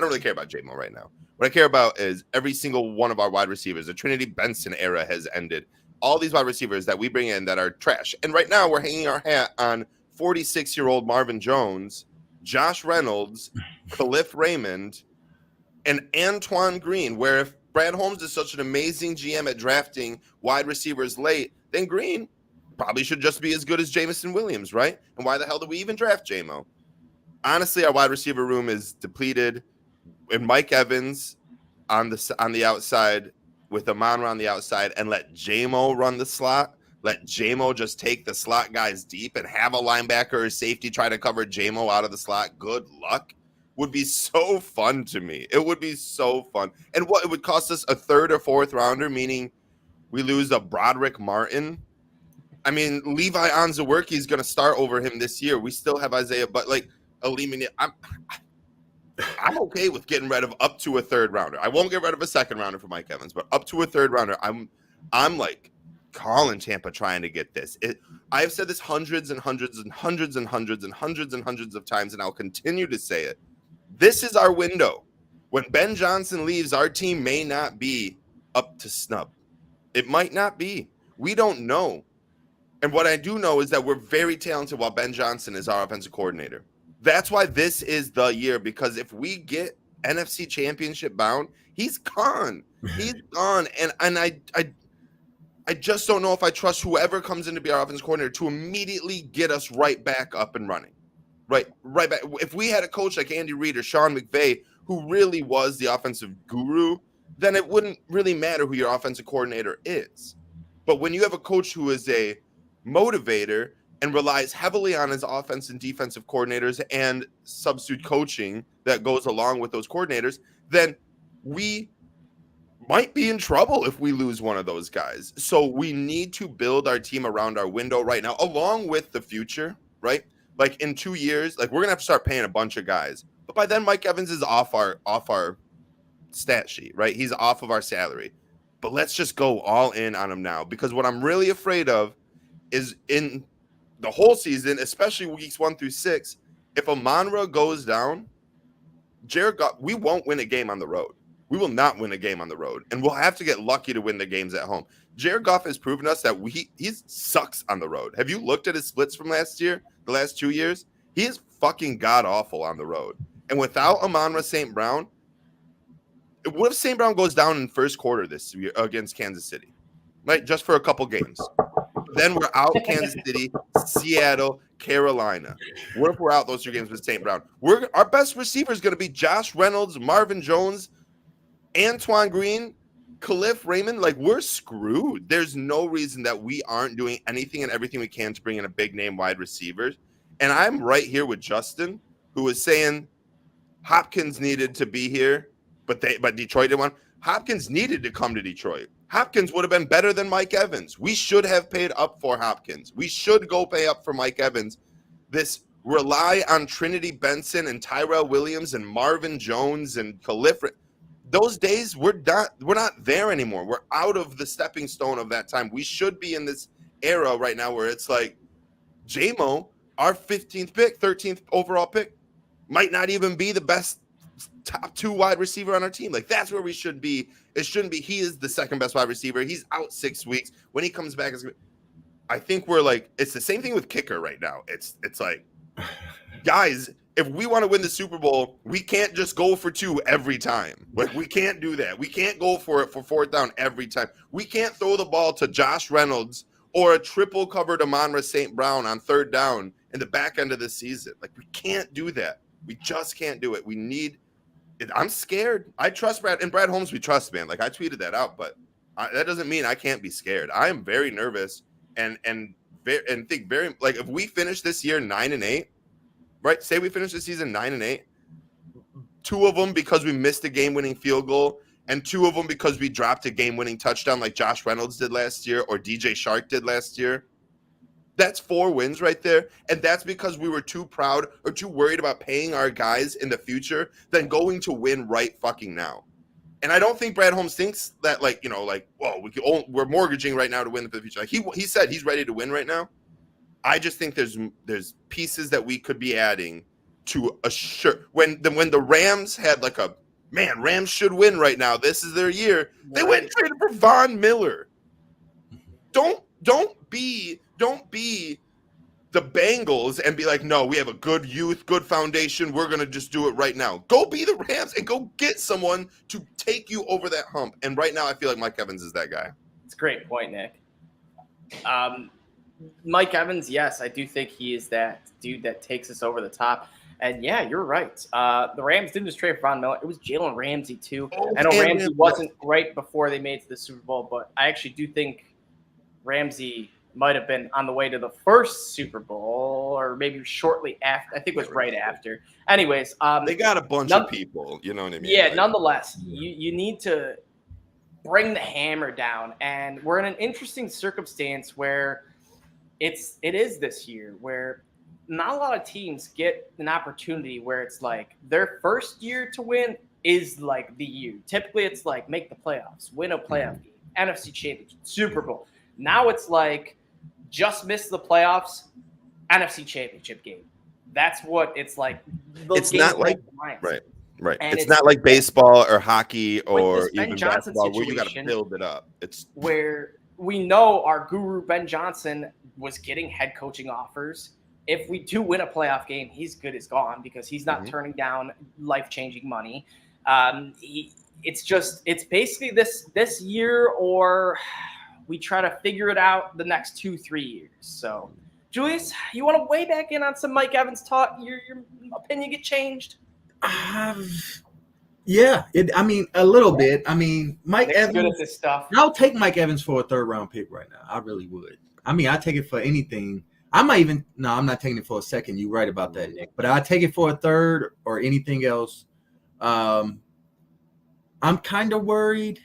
really care about J-Mo right now. What I care about is every single one of our wide receivers. The Trinity Benson era has ended. All these wide receivers that we bring in that are trash. And right now we're hanging our hat on 46-year-old Marvin Jones, Josh Reynolds, Khalif Raymond, and Antoine Green, where if Brad Holmes is such an amazing GM at drafting wide receivers late, then Green probably should just be as good as Jameson Williams, right? And why the hell did we even draft J-Mo? Honestly, our wide receiver room is depleted. And Mike Evans on the outside with Amon-Ra on the outside, and let J-Mo run the slot. Let J-Mo just take the slot guys deep and have a linebacker or safety try to cover J-Mo out of the slot. Good luck. Would be so fun to me. It would be so fun. And what it would cost us a third or fourth rounder, meaning we lose a Broderick Martin. I mean, Levi Onzawerke is going to start over him this year. We still have Isaiah, but like eliminate. I'm okay with getting rid of up to a third rounder. I won't get rid of a second rounder for Mike Evans, but up to a third rounder, I'm like calling Tampa trying to get this. I have said this hundreds and hundreds and hundreds and hundreds and hundreds and hundreds of times, and I'll continue to say it. This is our window. When Ben Johnson leaves, our team may not be up to snub. It might not be. We don't know. And what I do know is that we're very talented while Ben Johnson is our offensive coordinator. That's why this is the year, because if we get NFC Championship bound, he's gone. He's gone. And I just don't know if I trust whoever comes in to be our offensive coordinator to immediately get us right back up and running. Right back. If we had a coach like Andy Reid or Sean McVay, who really was the offensive guru, then it wouldn't really matter who your offensive coordinator is. But when you have a coach who is a motivator and relies heavily on his offense and defensive coordinators and substitute coaching that goes along with those coordinators, then we might be in trouble if we lose one of those guys. So we need to build our team around our window right now, along with the future, right? Like in 2 years, like we're gonna have to start paying a bunch of guys. But by then, Mike Evans is off our stat sheet, right? He's off of our salary. But let's just go all in on him now, because what I'm really afraid of is in the whole season, especially weeks 1 through 6, if Amon-Ra goes down, Jared Goff, we won't win a game on the road. We will not win a game on the road, and we'll have to get lucky to win the games at home. Jared Goff has proven us that he sucks on the road. Have you looked at his splits from last year, the last 2 years? He is fucking god-awful on the road. And without Amon-Ra St. Brown, what if St. Brown goes down in first quarter this year against Kansas City? Right, just for a couple games. Then we're out Kansas City, Seattle, Carolina. What if we're out those 2 games with St. Brown? Our best receiver is going to be Josh Reynolds, Marvin Jones, Antoine Green, Khalif Raymond. Like, we're screwed. There's no reason that we aren't doing anything and everything we can to bring in a big name wide receiver. And I'm right here with Justin, who was saying Hopkins needed to be here, but Detroit didn't want. Hopkins needed to come to Detroit. Hopkins would have been better than Mike Evans. We should have paid up for Hopkins. We should go pay up for Mike Evans. This rely on Trinity Benson and Tyrell Williams and Marvin Jones and Khalif. Those days, we're not there anymore. We're out of the stepping stone of that time. We should be in this era right now where it's like J-Mo, our 15th pick, 13th overall pick, might not even be the best top 2 wide receiver on our team. Like, that's where we should be. It shouldn't be. He is the second best wide receiver. He's out 6 weeks. When he comes back, I think we're like, it's the same thing with kicker right now. It's like, guys, if we want to win the Super Bowl, we can't just go for 2 every time. Like, we can't do that. We can't go for it for 4th down every time. We can't throw the ball to Josh Reynolds or a triple covered Amon-Ra St. Brown on 3rd down in the back end of the season. Like, we can't do that. We just can't do it. We need it. I'm scared. I trust Brad Holmes. We trust, man. Like, I tweeted that out, but that doesn't mean I can't be scared. I am very nervous and think very, like, if we finish this year 9-8, right? Say we finish the season 9-8, 2 of them because we missed a game-winning field goal, and 2 of them because we dropped a game-winning touchdown like Josh Reynolds did last year or DJ Shark did last year. That's 4 wins right there. And that's because we were too proud or too worried about paying our guys in the future than going to win right fucking now. And I don't think Brad Holmes thinks that, like, you know, like, well, we're mortgaging right now to win for the future. Like, he said he's ready to win right now. I just think there's pieces that we could be adding to assure when the Rams had like a, man, Rams should win right now. This is their year. They went and traded for Von Miller. Don't be the Bengals and be like, no, we have a good youth, good foundation. We're going to just do it right now. Go be the Rams and go get someone to take you over that hump. And right now I feel like Mike Evans is that guy. It's a great point, Nick. Mike Evans, yes, I do think he is that dude that takes us over the top. And yeah, you're right. The Rams didn't just trade for Von Miller. It was Jalen Ramsey too. I know Ramsey wasn't right before they made it to the Super Bowl, but I actually do think Ramsey might have been on the way to the first Super Bowl or maybe shortly after. I think it was right after. Anyways. They got a bunch of people, you know what I mean? Yeah, like, nonetheless, you need to bring the hammer down. And we're in an interesting circumstance where it is this year where not a lot of teams get an opportunity where it's like their first year to win is like the year. Typically, it's like make the playoffs, win a playoff game, NFC Championship, Super Bowl. Now it's like just miss the playoffs, NFC Championship game. That's what it's like. It's not like right. And it's not like baseball or hockey or even basketball where you got to build it up. It's where we know our guru Ben Johnson was getting head coaching offers. If we do win a playoff game, he's good as gone because he's not turning down life-changing money. It's basically this year or we try to figure it out the next 2-3 years. So, Julius, you want to weigh back in on some Mike Evans talk? Your opinion get changed? Yeah, a little bit. I mean, Mike Nick's Evans. good at this stuff. I'll take Mike Evans for a 3rd round pick right now. I really would. I mean, I take it for anything. I'm not taking it for a 2nd. You're right about that, Nick. But I take it for a 3rd or anything else. I'm kind of worried,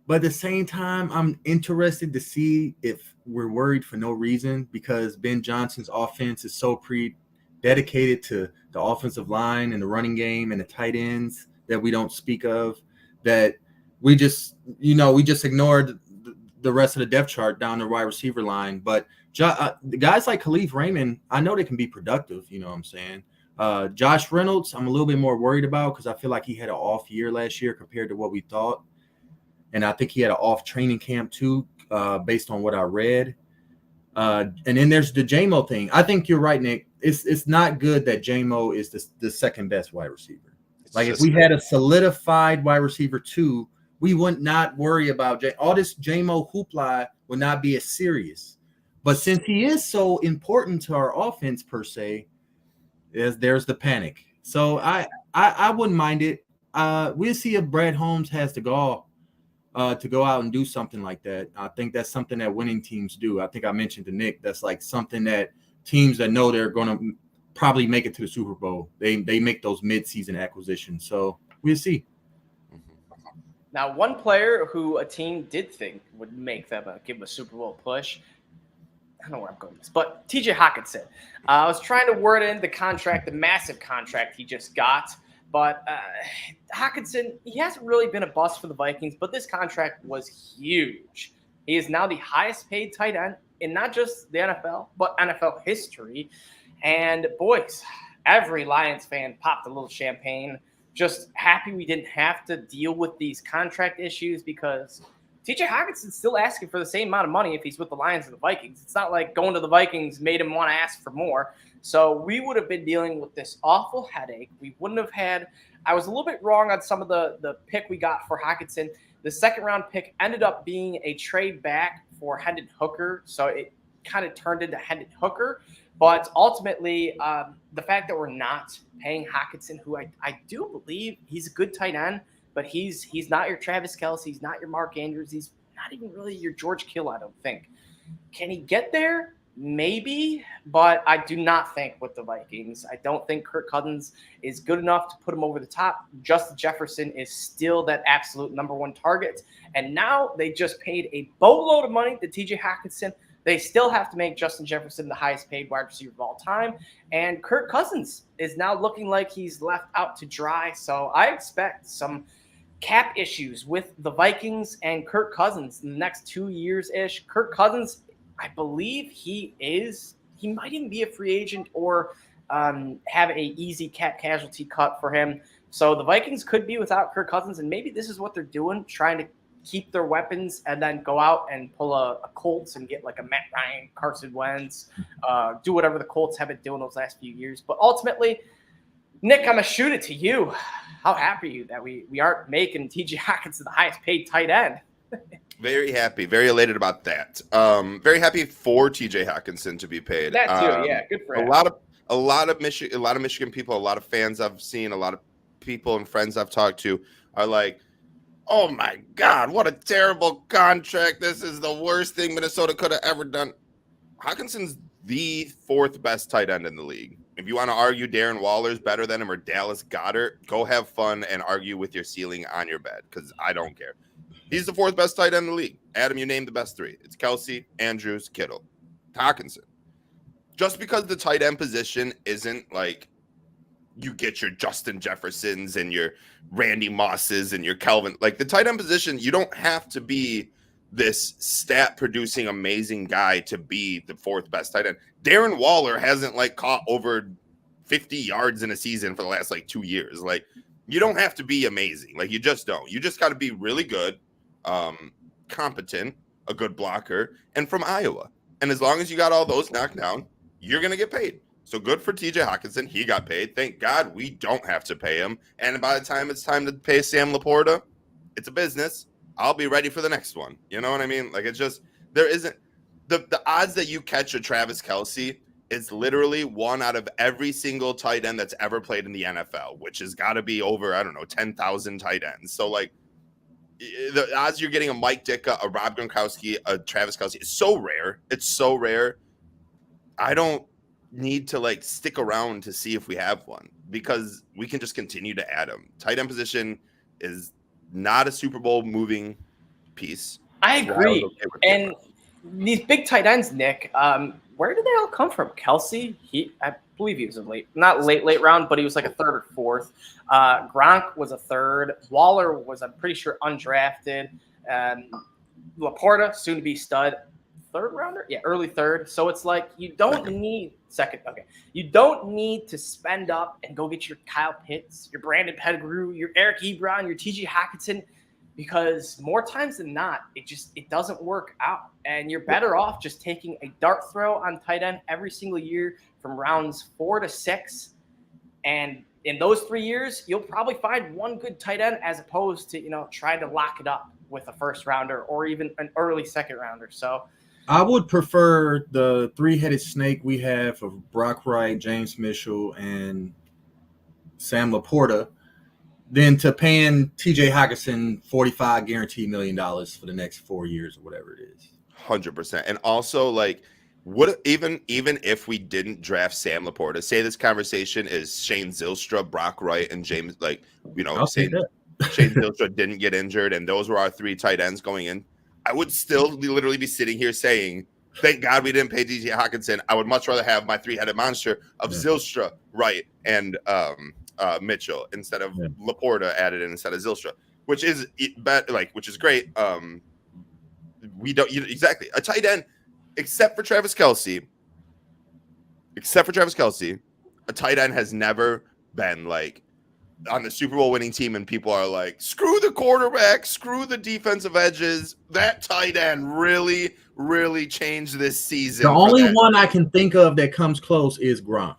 but at the same time, I'm interested to see if we're worried for no reason because Ben Johnson's offense is so dedicated to the offensive line and the running game and the tight ends that we don't speak of, that we just ignored the rest of the depth chart down the wide receiver line. But the guys like Khalif Raymond, I know they can be productive. You know what I'm saying? Josh Reynolds, I'm a little bit more worried about because I feel like he had an off year last year compared to what we thought. And I think he had an off training camp too, based on what I read. And then there's the JMO thing. I think you're right, Nick. It's not good that JMO is the second best wide receiver. Like if we had a solidified wide receiver 2, we would not worry about all this JMO hoopla would not be as serious. But since he is so important to our offense per se, there's the panic. So I wouldn't mind it. We'll see if Brad Holmes has the gall to go out and do something like that. I think that's something that winning teams do. I think I mentioned to Nick that's like something that teams that know they're going to probably make it to the Super Bowl. They make those mid-season acquisitions. So we'll see. Now, one player who a team did think would make them give them a Super Bowl push, I don't know where I'm going with this, but TJ Hockenson. I was trying to word in the contract, the massive contract he just got, but Hockenson, he hasn't really been a bust for the Vikings, but this contract was huge. He is now the highest paid tight end in not just the NFL, but NFL history. And boys, every Lions fan popped a little champagne, just happy we didn't have to deal with these contract issues because TJ Hawkinson's still asking for the same amount of money if he's with the Lions and the Vikings. It's not like going to the Vikings made him want to ask for more. So we would have been dealing with this awful headache. We wouldn't have had – I was a little bit wrong on some of the pick we got for Hockenson. The second-round pick ended up being a trade back for Hendon Hooker, so it kind of turned into Hendon Hooker. But ultimately, the fact that we're not paying Hockenson, who I do believe he's a good tight end, but he's not your Travis Kelce, he's not your Mark Andrews, he's not even really your George Kittle, I don't think. Can he get there? Maybe, but I do not think with the Vikings. I don't think Kirk Cousins is good enough to put him over the top. Justin Jefferson is still that absolute number one target. And now they just paid a boatload of money to TJ Hockenson. They still have to make Justin Jefferson the highest paid wide receiver of all time. And Kirk Cousins is now looking like he's left out to dry. So I expect some cap issues with the Vikings and Kirk Cousins in the next 2 years-ish. Kirk Cousins, I believe he might even be a free agent or have a easy cap casualty cut for him. So the Vikings could be without Kirk Cousins, and maybe this is what they're doing, trying to keep their weapons and then go out and pull a Colts and get like a Matt Ryan, Carson Wentz, do whatever the Colts have been doing those last few years. But ultimately, Nick, I'm going to shoot it to you. How happy are you that we aren't making TJ Hockenson the highest paid tight end? Very happy, very elated about that. Very happy for TJ Hockenson to be paid. That too, yeah, good for him. A lot of Michigan people, a lot of fans I've seen, a lot of people and friends I've talked to are like, "Oh my God, what a terrible contract! This is the worst thing Minnesota could have ever done." Hawkinson's the fourth best tight end in the league. If you want to argue Darren Waller's better than him or Dallas Goedert, go have fun and argue with your ceiling on your bed because I don't care. He's the fourth best tight end in the league. Adam, you named the best three. It's Kelce, Andrews, Kittle, Hockenson. Just because the tight end position isn't like you get your Justin Jeffersons and your Randy Mosses and your Kelvin, like the tight end position, you don't have to be this stat producing amazing guy to be the fourth best tight end. Darren Waller hasn't like caught over 50 yards in a season for the last like 2 years. Like you don't have to be amazing. Like you just don't. You just got to be really good, competent, a good blocker, and from Iowa. And as long as you got all those knocked down, you're going to get paid. So good for TJ Hockenson. He got paid. Thank God we don't have to pay him. And by the time it's time to pay Sam Laporta, it's a business. I'll be ready for the next one. You know what I mean? Like it's just, there isn't the odds that you catch a Travis Kelce is literally one out of every single tight end that's ever played in the NFL, which has got to be over, 10,000 tight ends. So like the odds you're getting a Mike Ditka, a Rob Gronkowski, a Travis Kelce is so rare. It's so rare. I don't need to like stick around to see if we have one because we can just continue to add them. Tight end position is not a Super Bowl moving piece. I agree. And these big tight ends, Nick, where did they all come from? Kelce, I believe he was not late round, but he was like a third or fourth. Gronk was a third. Waller was, I'm pretty sure, undrafted. Laporta, soon to be stud, third rounder, early third. So it's like you don't need second. Okay, you don't need to spend up and go get your Kyle Pitts, your Brandon Pettigrew, your Eric Ebron, your T.J. Hockenson, because more times than not, it doesn't work out, and you're better off just taking a dart throw on tight end every single year from rounds 4 to 6, and in those 3 years, you'll probably find one good tight end as opposed to trying to lock it up with a first rounder or even an early second rounder. So I would prefer the three-headed snake we have of Brock Wright, James Mitchell, and Sam Laporta than to paying TJ Hockenson $45 guaranteed $1 million for the next 4 years or whatever it is. 100%. And also, like, what even if we didn't draft Sam Laporta, say this conversation is Shane Zylstra, Brock Wright, and James, like, Shane Zylstra didn't get injured, and those were our 3 tight ends going in, I would still literally be sitting here saying, thank God we didn't pay DJ Hockenson. I would much rather have my 3-headed monster of Zylstra, Wright, and Mitchell instead of Laporta added in instead of Zylstra, which is great. We don't exactly a tight end, except for Travis Kelce, a tight end has never been like on the Super Bowl winning team, and people are like, screw the quarterback, screw the defensive edges. That tight end really, really changed this season. The only one I can think of that comes close is Gronk,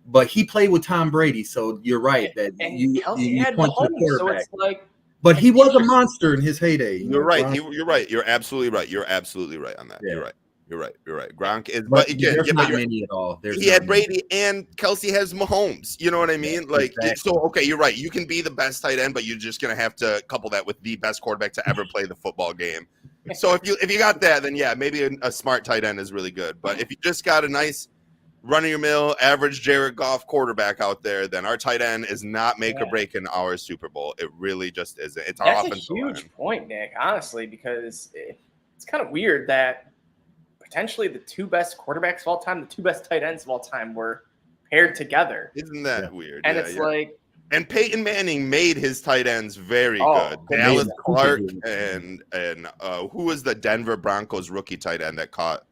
but he played with Tom Brady, so you're right that you point to the quarterback. So it's like, but he was a monster in his heyday. You're right. You're right. You're absolutely right. You're absolutely right on that. Yeah. You're right. Gronk is, but again, there's not many at all. He had Brady and Kelce has Mahomes. You know what I mean? Like, so okay, you're right. You can be the best tight end, but you're just gonna have to couple that with the best quarterback to ever play the football game. So if you got that, then yeah, maybe a smart tight end is really good. But if you just got a nice run-of-your-mill, average Jared Goff quarterback out there, then our tight end is not make or break in our Super Bowl. It really just isn't. It's our offensive line. That's a huge point, Nick. Honestly, because it's kind of weird that potentially the 2 best quarterbacks of all time, the 2 best tight ends of all time were paired together. Isn't that weird? And it's like, and Peyton Manning made his tight ends very good. Dallas Clark and who was the Denver Broncos rookie tight end that caught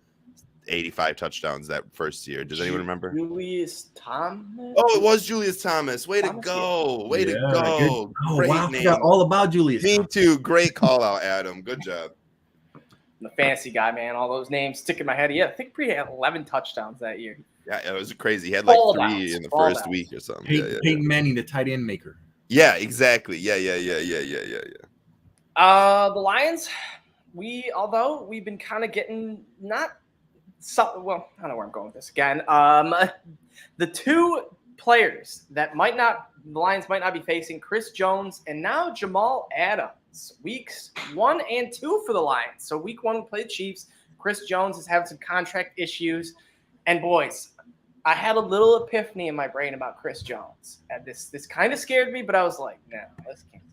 85 touchdowns that first year? Does anyone remember? Julius Thomas. Oh, it was Julius Thomas. Way to go! Way to go! Great name. I forgot all about Julius. Me too. Great call out, Adam. Good job. I'm the fantasy guy, man. All those names stick in my head. Yeah, I think Brady had 11 touchdowns that year. Yeah, it was crazy. He had like 3 in the first week or something. Peyton Manning, the tight end maker. Yeah, exactly. Yeah. The Lions, although we've been kind of getting I don't know where I'm going with this again. The 2 players that the Lions might not be facing, Chris Jones and now Jamal Adams. Weeks 1 and 2 for the Lions. So week 1 we played the Chiefs. Chris Jones is having some contract issues. And boys, I had a little epiphany in my brain about Chris Jones. And this kind of scared me, but I was like, no, this can't.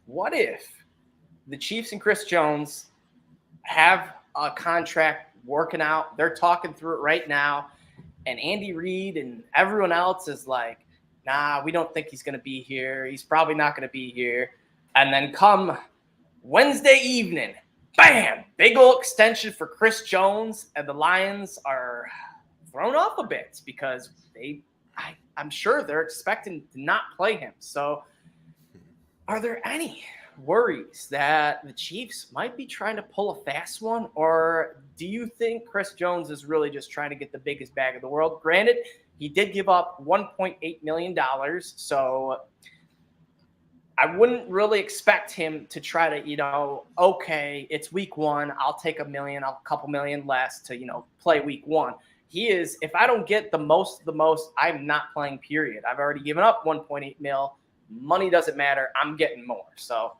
What if the Chiefs and Chris Jones have a contract working out? They're talking through it right now. And Andy Reid and everyone else is like, nah, we don't think he's going to be here. He's probably not going to be here. And then come Wednesday evening, bam, big old extension for Chris Jones, and the Lions are thrown off a bit because I'm sure they're expecting to not play him. So are there any worries that the Chiefs might be trying to pull a fast one, or do you think Chris Jones is really just trying to get the biggest bag of the world? Granted, he did give up $1.8 million, so I wouldn't really expect him to try to, okay, it's week 1, I'll take $1 million, a couple million less to, play week 1. He is, if I don't get the most, I'm not playing, period. I've already given up $1.8 million. Money doesn't matter. I'm getting more. So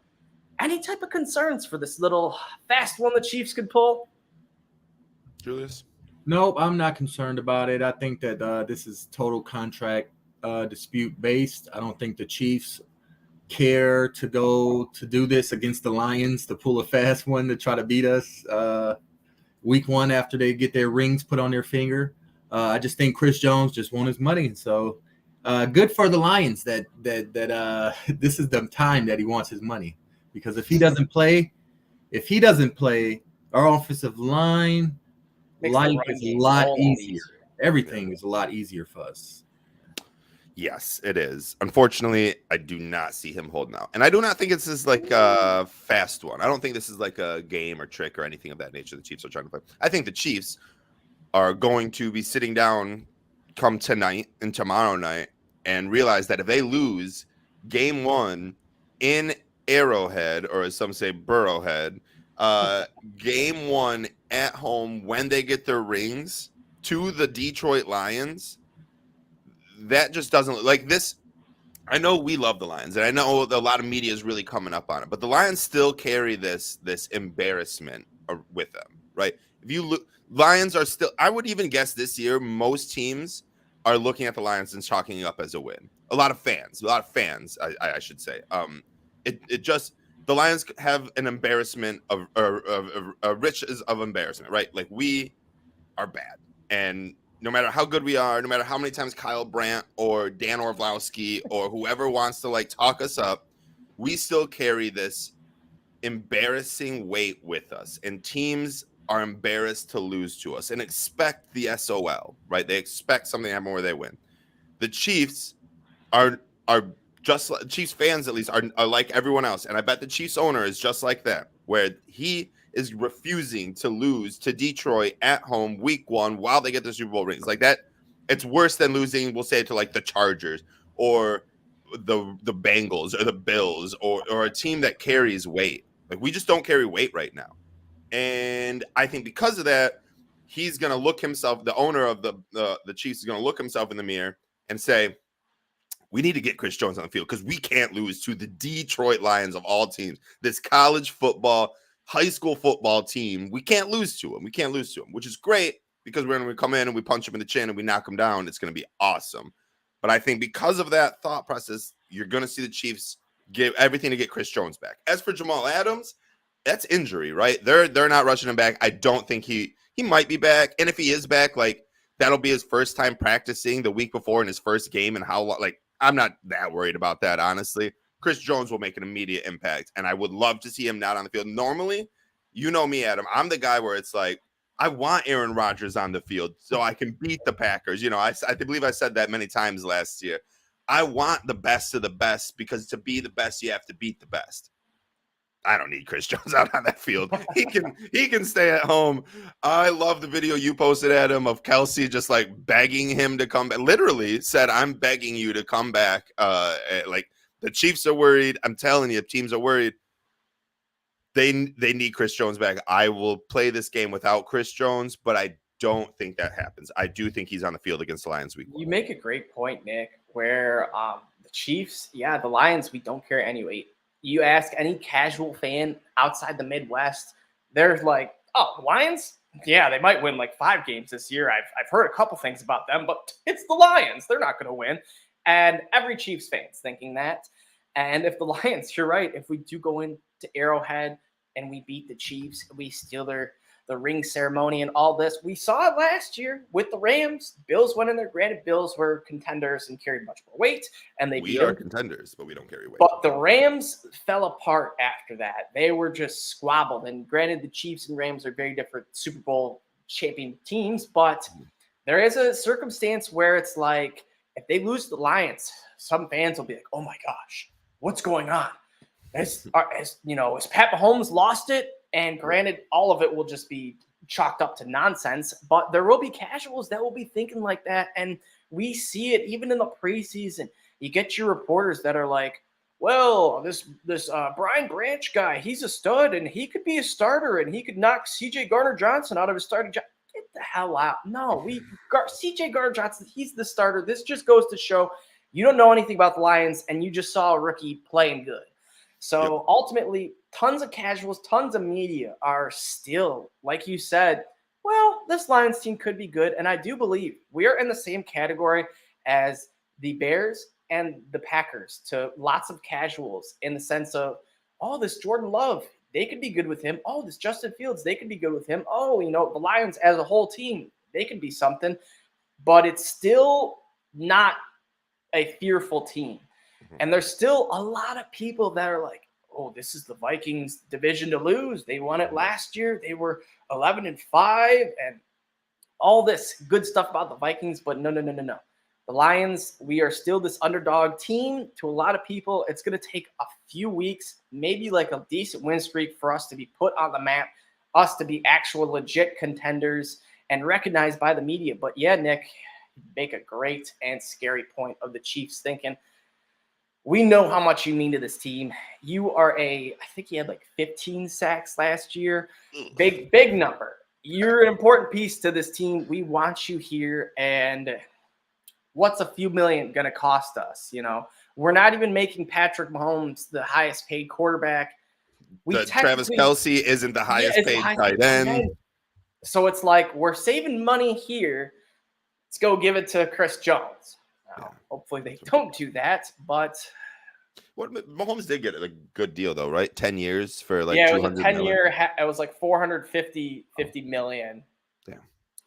any type of concerns for this little fast one the Chiefs could pull? Julius? Nope, I'm not concerned about it. I think that this is total contract dispute based. I don't think the Chiefs care to go to do this against the Lions, to pull a fast one to try to beat us week 1 after they get their rings put on their finger. I just think Chris Jones just won his money. So good for the Lions that this is the time that he wants his money, because if he doesn't play, if he doesn't play, our offensive line Makes the life run is a game lot all easier. easier. Everything is a lot easier for us. Yes, it is. Unfortunately, I do not see him holding out. And I do not think this is like a fast one. I don't think this is like a game or trick or anything of that nature the Chiefs are trying to play. I think the Chiefs are going to be sitting down come tonight and tomorrow night and realize that if they lose game 1 in Arrowhead, or as some say Burrowhead, game 1 at home when they get their rings to the Detroit Lions, that just doesn't look like this. I know we love the Lions, and I know a lot of media is really coming up on it, but the Lions still carry this embarrassment with them, right? If you look, Lions are still, I would even guess this year, most teams are looking at the Lions and chalking it up as a win. A lot of fans, I should say. It just, the Lions have an embarrassment of riches of embarrassment, right? Like, we are bad, and no matter how good we are, no matter how many times Kyle Brandt or Dan Orlovsky or whoever wants to like talk us up, we still carry this embarrassing weight with us, and teams are embarrassed to lose to us and expect the SOL, right? They expect something to happen where they win. The Chiefs are just like, Chiefs fans at least are like everyone else, and I bet the Chiefs owner is just like that, where he is refusing to lose to Detroit at home week 1 while they get the Super Bowl rings. Like that, it's worse than losing, we'll say, to like the Chargers or the Bengals or the Bills or a team that carries weight. Like, we just don't carry weight right now. And I think because of that, he's going to look himself, the owner of the Chiefs is going to look himself in the mirror and say, we need to get Chris Jones on the field because we can't lose to the Detroit Lions of all teams. This college football, high school football team, we can't lose to them. We can't lose to them, which is great because when we come in and we punch them in the chin and we knock them down, it's going to be awesome. But I think because of that thought process, you're going to see the Chiefs give everything to get Chris Jones back. As for Jamal Adams, that's injury, right? They're not rushing him back. I don't think he might be back. And if he is back, like, that'll be his first time practicing the week before in his first game, and how, like, I'm not that worried about that, honestly. Chris Jones will make an immediate impact, and I would love to see him not on the field. Normally, you know me, Adam, I'm the guy where it's like, I want Aaron Rodgers on the field so I can beat the Packers. You know, I believe I said that many times last year. I want the best of the best, because to be the best, you have to beat the best. I don't need Chris Jones out on that field. He can stay at home. I love the video you posted, Adam, of Kelsey just like begging him to come back. Literally said, I'm begging you to come back. Like, the Chiefs are worried. I'm telling you, teams are worried. They need Chris Jones back. I will play this game without Chris Jones, but I don't think that happens. I do think he's on the field against the Lions week 1. You make a great point, Nick, where the Chiefs, the Lions, we don't carry any weight. You ask any casual fan outside the Midwest, they're like, oh, the Lions? Yeah, they might win like 5 games this year. I've heard a couple things about them, but it's the Lions. They're not going to win. And every Chiefs fan's thinking that. And if the Lions, you're right, if we do go into Arrowhead and we beat the Chiefs, we steal the ring ceremony and all this. We saw it last year with the Rams. Bills went in there. Granted, Bills were contenders and carried much more weight, and they beat them. We are contenders, but we don't carry weight. But the Rams fell apart after that. They were just squabbled. And granted, the Chiefs and Rams are very different Super Bowl champion teams, but there is a circumstance where it's like, if they lose the Lions, some fans will be like, oh my gosh, what's going on? Has Pat Mahomes lost it? And granted, all of it will just be chalked up to nonsense, but there will be casuals that will be thinking like that. And we see it even in the preseason. You get your reporters that are like, well, this Brian Branch guy, he's a stud and he could be a starter and he could knock CJ Gardner-Johnson out of his starting job. Get the hell out. No, CJ Gardner-Johnson, he's the starter. This just goes to show you don't know anything about the Lions and you just saw a rookie playing good. So ultimately, tons of casuals, tons of media are still, like you said, well, this Lions team could be good. And I do believe we are in the same category as the Bears and the Packers to lots of casuals, in the sense of, oh, this Jordan Love, they could be good with him. Oh, this Justin Fields, they could be good with him. Oh, the Lions as a whole team, they could be something. But it's still not a fearful team. And there's still a lot of people that are like, oh, this is the Vikings division to lose. They won it last year. They were 11-5 and all this good stuff about the Vikings, but no. The Lions, we are still this underdog team. To a lot of people, it's going to take a few weeks, maybe like a decent win streak for us to be put on the map, us to be actual legit contenders and recognized by the media. But yeah, Nick, you make a great and scary point of the Chiefs thinking, we know how much you mean to this team. You are I think he had like 15 sacks last year. Big number. You're an important piece to this team. We want you here. And what's a few million going to cost us? You know, we're not even making Patrick Mahomes the highest paid quarterback. Travis Kelce isn't the highest paid tight end. So it's like we're saving money here. Let's go give it to Chris Jones. Now, hopefully they don't do that, but Mahomes did get a good deal though, right? 10 years for like it was a 10-year. It was like 450 million. Yeah,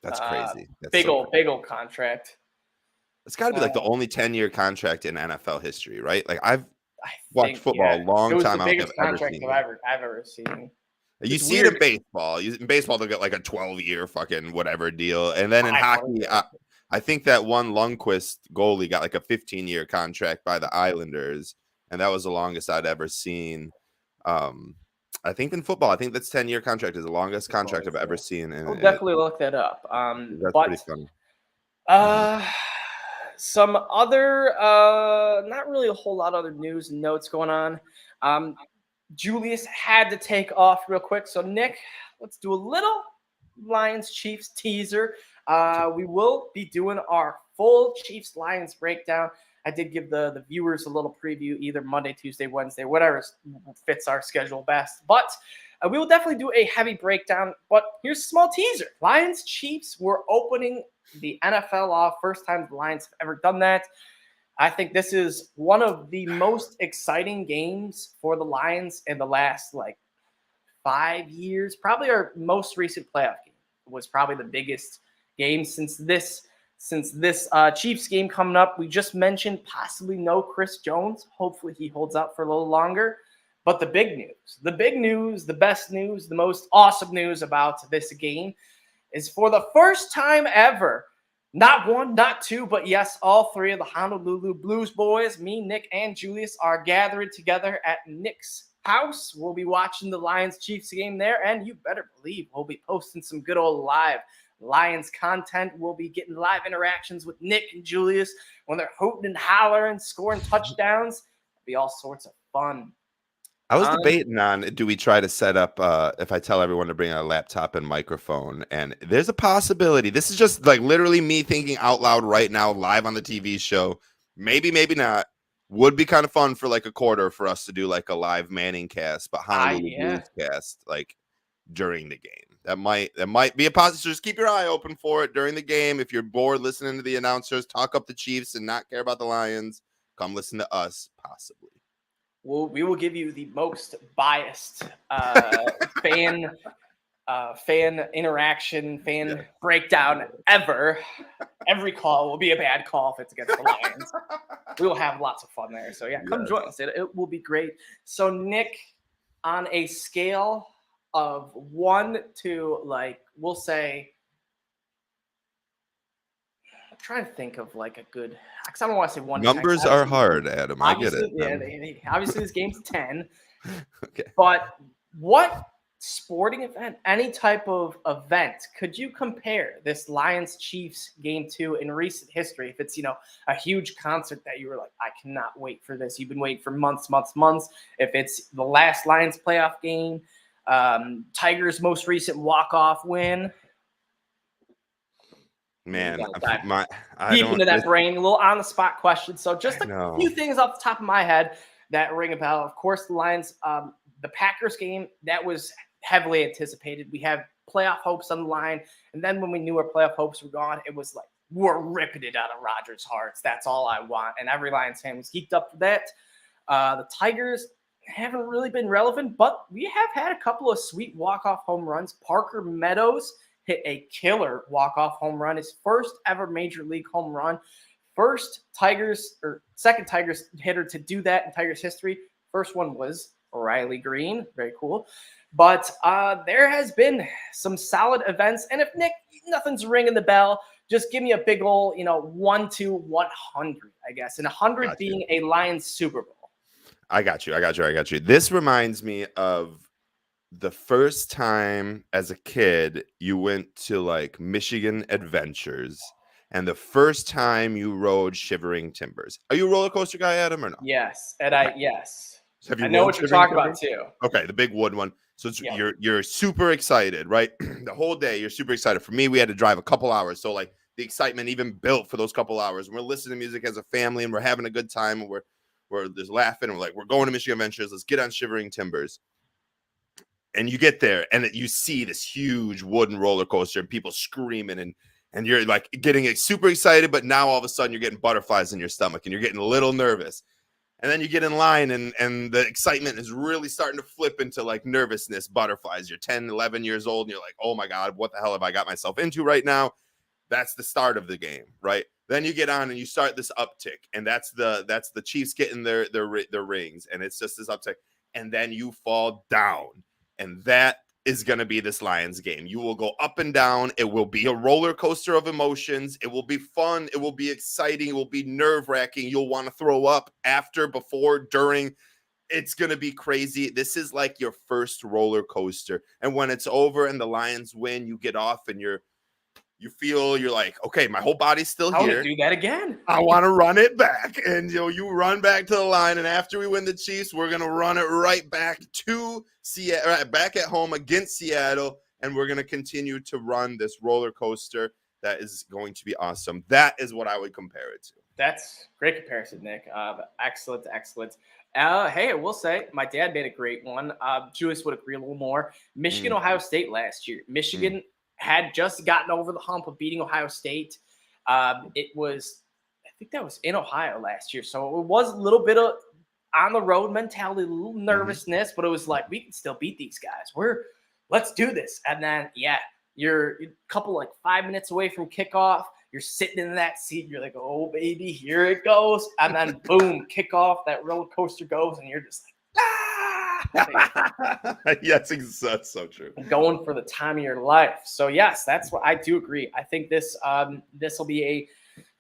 that's crazy. That's big old contract. It's got to be like the only 10-year contract in NFL history, right? Like I've watched football a long time. It was the biggest contract I've ever seen. You see it in baseball. In baseball, they'll get like a 12-year fucking whatever deal, and then in hockey, I think that one Lundqvist goalie got like a 15-year contract by the Islanders, and that was the longest I'd ever seen. I think in football, I think that's 10-year contract is the longest contract I've ever seen. We'll definitely look that up. That's pretty funny. Some other, not really a whole lot of other news and notes going on. Julius had to take off real quick. So, Nick, let's do a little Lions-Chiefs teaser. We will be doing our full Chiefs-Lions breakdown. I did give the viewers a little preview either Monday, Tuesday, Wednesday, whatever fits our schedule best. But we will definitely do a heavy breakdown. But here's a small teaser. Lions-Chiefs, we're opening the NFL off. First time the Lions have ever done that. I think this is one of the most exciting games for the Lions in the last 5 years. Probably our most recent playoff game was probably the biggest game since this Chiefs game coming up. We just mentioned possibly no Chris Jones. Hopefully he holds out for a little longer. But the big news, the best news, the most awesome news about this game is for the first time ever, not one, not two, but yes, all three of the Honolulu Blues boys, me, Nick, and Julius, are gathering together at Nick's house. We'll be watching the Lions-Chiefs game there, and you better believe we'll be posting some good old live Lions content. We'll be getting live interactions with Nick and Julius when they're hooting and hollering, scoring touchdowns. It'll be all sorts of fun. I was debating on, do we try to set up, if I tell everyone to bring a laptop and microphone, and there's a possibility. This is just like literally me thinking out loud right now, live on the TV show. Maybe not. Would be kind of fun for like a quarter for us to do like a live Manning cast, but Honolulu Blues cast like during the game. That might be a positive. So just keep your eye open for it during the game. If you're bored listening to the announcers talk up the Chiefs and not care about the Lions, come listen to us possibly. We will give you the most biased fan interaction, breakdown ever. Every call will be a bad call if it's against the Lions. We will have lots of fun there. So, come join us. It will be great. So, Nick, on a scale of 1 to, we'll say, I'm trying to think of a good, because I don't want to say 1. Numbers are hard, Adam. I get it. Yeah, obviously this game's 10. Okay. But what sporting event, any type of event, could you compare this Lions-Chiefs game to in recent history? If it's, a huge concert that you were like, I cannot wait for this. You've been waiting for months. If it's the last Lions playoff game, Tigers' most recent walk-off win. Man, deep into that brain, a little on-the-spot question. So just a few things off the top of my head that ring a bell. Of course, the Lions, the Packers game, that was heavily anticipated. We have playoff hopes on the line. And then when we knew our playoff hopes were gone, it was like, we're ripping it out of Rodgers' hearts. That's all I want. And every Lions fan was geeked up for that. The Tigers haven't really been relevant, but we have had a couple of sweet walk-off home runs. Parker Meadows hit a killer walk-off home run, his first ever major league home run. Second Tigers hitter to do that in Tigers history. First one was Riley Green. Very cool. But there has been some solid events. And if Nick, nothing's ringing the bell, just give me a big ol', 1 to 100, I guess. And 100 being a Lions Super Bowl. I got you. This reminds me of the first time as a kid you went to like Michigan Adventures and the first time you rode Shivering Timbers. Are you a roller coaster guy, Adam, or no? Yes. And yes. Have you I know what you're talking Timbers? about too. Okay, the big wood one. So you're super excited, right? The whole day you're super excited. For me, we had to drive a couple hours. So like the excitement even built for those couple hours. And we're listening to music as a family and we're having a good time and we're just laughing and we're like, we're going to Michigan Adventures. Let's get on Shivering Timbers. And you get there and you see this huge wooden roller coaster and people screaming and you're like getting super excited, but now all of a sudden you're getting butterflies in your stomach and you're getting a little nervous. And then you get in line and the excitement is really starting to flip into like nervousness, butterflies. You're 10, 11 years old and you're like, oh my God, what the hell have I got myself into right now? That's the start of the game, right? Then you get on and you start this uptick, and that's the Chiefs getting their rings, and it's just this uptick, and then you fall down, and that is going to be this Lions game. You will go up and down. It will be a roller coaster of emotions. It will be fun. It will be exciting. It will be nerve-wracking. You'll want to throw up after, before, during. It's going to be crazy. This is like your first roller coaster, and when it's over and the Lions win, you get off and you're like, okay, my whole body's still here. I want to do that again. I want to run it back. And you run back to the line. And after we win the Chiefs, we're going to run it right back to Seattle, back at home against Seattle. And we're going to continue to run this roller coaster. That is going to be awesome. That is what I would compare it to. That's great comparison, Nick. Excellent. Hey, I will say my dad made a great one. Julius would agree a little more. Michigan, Ohio State last year. Michigan had just gotten over the hump of beating Ohio State. I think that was in Ohio last year. So it was a little bit of on the road mentality, a little nervousness, but it was like, we can still beat these guys. Let's do this. And then, you're a couple, like 5 minutes away from kickoff. You're sitting in that seat. You're like, oh, baby, here it goes. And then, boom, kickoff, that roller coaster goes, and you're just like, Yes, that's so true. Going for the time of your life. So yes, that's what I do agree. I think this will be a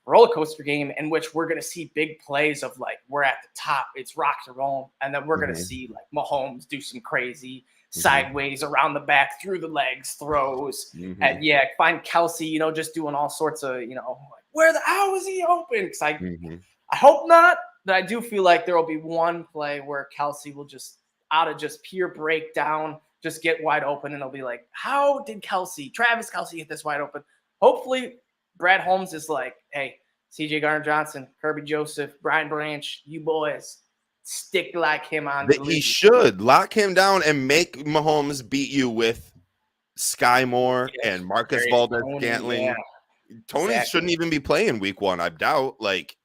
roller coaster game in which we're going to see big plays of like, we're at the top, it's rock and roll, and then we're going to see like Mahomes do some crazy sideways around the back, through the legs throws, and find Kelsey, just doing all sorts of, like, how is he open? Because I hope not, but I do feel like there will be one play where Kelsey will just, out of just pure breakdown, just get wide open, and it'll be like, how did Travis Kelsey get this wide open? Hopefully Brad Holmes is like, hey, CJ Gardner-Johnson, Kirby Joseph, Brian Branch, you boys stick like him on the lead. He should lock him down and make Mahomes beat you with Sky Moore and Marcus Valdez-Scantling. Tony shouldn't even be playing week 1, I doubt. Like,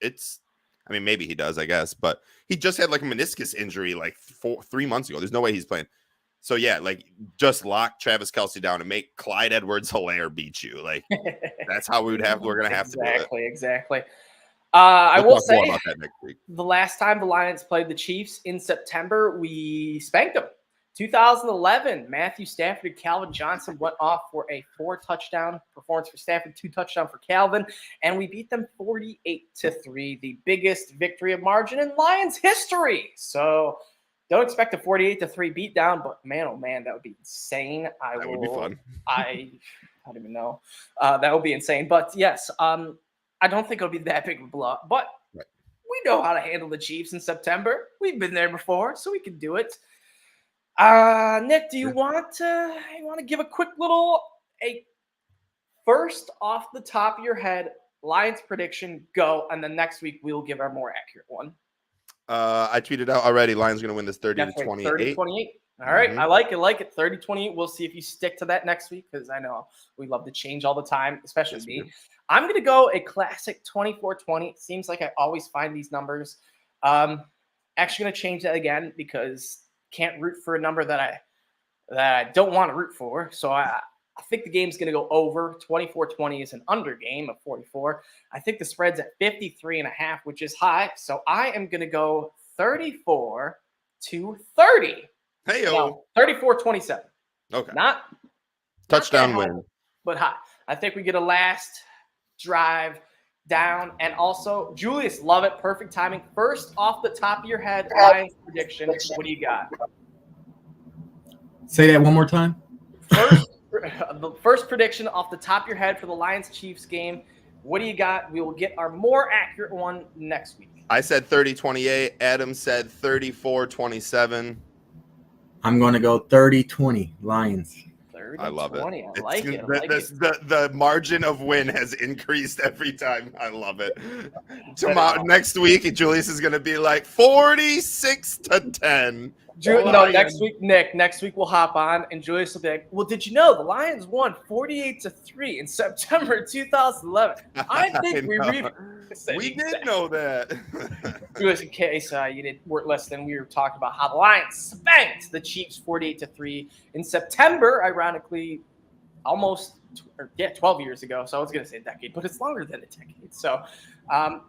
maybe he does, I guess, but he just had like a meniscus injury like 3 months ago. There's no way he's playing. So just lock Travis Kelsey down and make Clyde Edwards-Helaire beat you. Like, that's how we're going to have to do it. Exactly. I will say, about that next week. The last time the Lions played the Chiefs in September, we spanked them. 2011, Matthew Stafford and Calvin Johnson went off for a 4-touchdown performance for Stafford, 2-touchdown for Calvin, and we beat them 48-3, the biggest victory of margin in Lions history. So don't expect a 48-3 beatdown, but man, oh man, that would be insane. That would be fun. I don't even know. That would be insane. But yes, I don't think it'll be that big of a blowout, but we know how to handle the Chiefs in September. We've been there before, so we can do it. Nick, do you want to give a quick first off the top of your head Lions prediction, go, and then next week we'll give our more accurate one. I tweeted out already. Lions going to win this 30-28. 30-28. All right, I like it. 30-28. We'll see if you stick to that next week, because I know we love to change all the time, especially me. I'm going to go a classic 24-20. It seems like I always find these numbers. Actually going to change that again, because can't root for a number that I don't want to root for. So I think the game's going to go over. 24-20 is an under game of 44. I think the spread's at 53.5, which is high. So I am going to go 34-27. 30. Hey-o. No, 34-27. Okay. Not Touchdown that high, win. but high. I think we get a last drive down. And also, Julius, love it. Perfect timing. First, off the top of your head, Lions prediction. What do you got? Say that one more time. The first prediction off the top of your head for the Lions-Chiefs game. What do you got? We will get our more accurate one next week. I said 30-28. Adam said 34-27. I'm going to go 30-20 Lions. 30, I love 20. it. I like it. The margin of win has increased every time. I love it. Tomorrow, next week, Julius is going to be like 46-10. No, next week, Nick. Next week we'll hop on, and Julius will be like, "Well, did you know the Lions won 48-3 in September 2011?" I think we did know that. Julius, in case you weren't listening, we were talking about how the Lions spanked the Chiefs 48-3 in September. Ironically, 12 years ago. So I was going to say a decade, but it's longer than a decade. So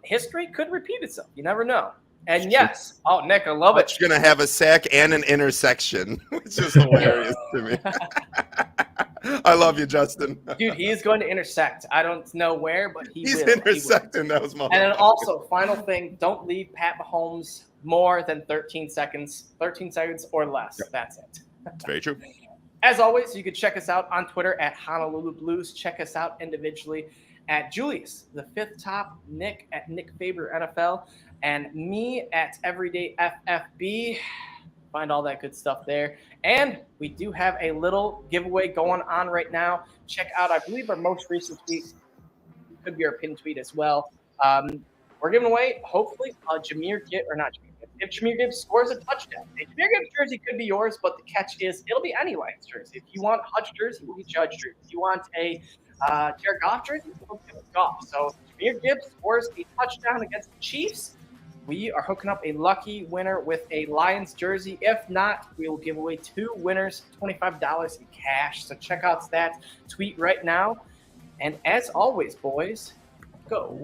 history could repeat itself. You never know. And yes, Nick, I love it. You're going to have a sack and an intersection, which is hilarious to me. I love you, Justin. Dude, he is going to intersect. I don't know where, but he's intersecting those moments. And then also, final thing, don't leave Pat Mahomes more than 13 seconds or less. Yep. That's it. It's very true. As always, you can check us out on Twitter at Honolulu Blues. Check us out individually at Julius, the fifth top, Nick at Nick Faber NFL, and me at Everyday FFB. Find all that good stuff there. And we do have a little giveaway going on right now. Check out, I believe, our most recent tweet. Could be our pinned tweet as well. We're giving away, hopefully, if Jahmyr Gibbs scores a touchdown. A Jahmyr Gibbs jersey could be yours, but the catch is it'll be any Lions jersey. If you want Hutch jersey, it'll be Judge jersey. If you want a Jared Goff jersey, it'll be Goff. So if Jahmyr Gibbs scores a touchdown against the Chiefs, we are hooking up a lucky winner with a Lions jersey. If not, we will give away 2 winners, $25 in cash. So check out that tweet right now. And as always, boys, go.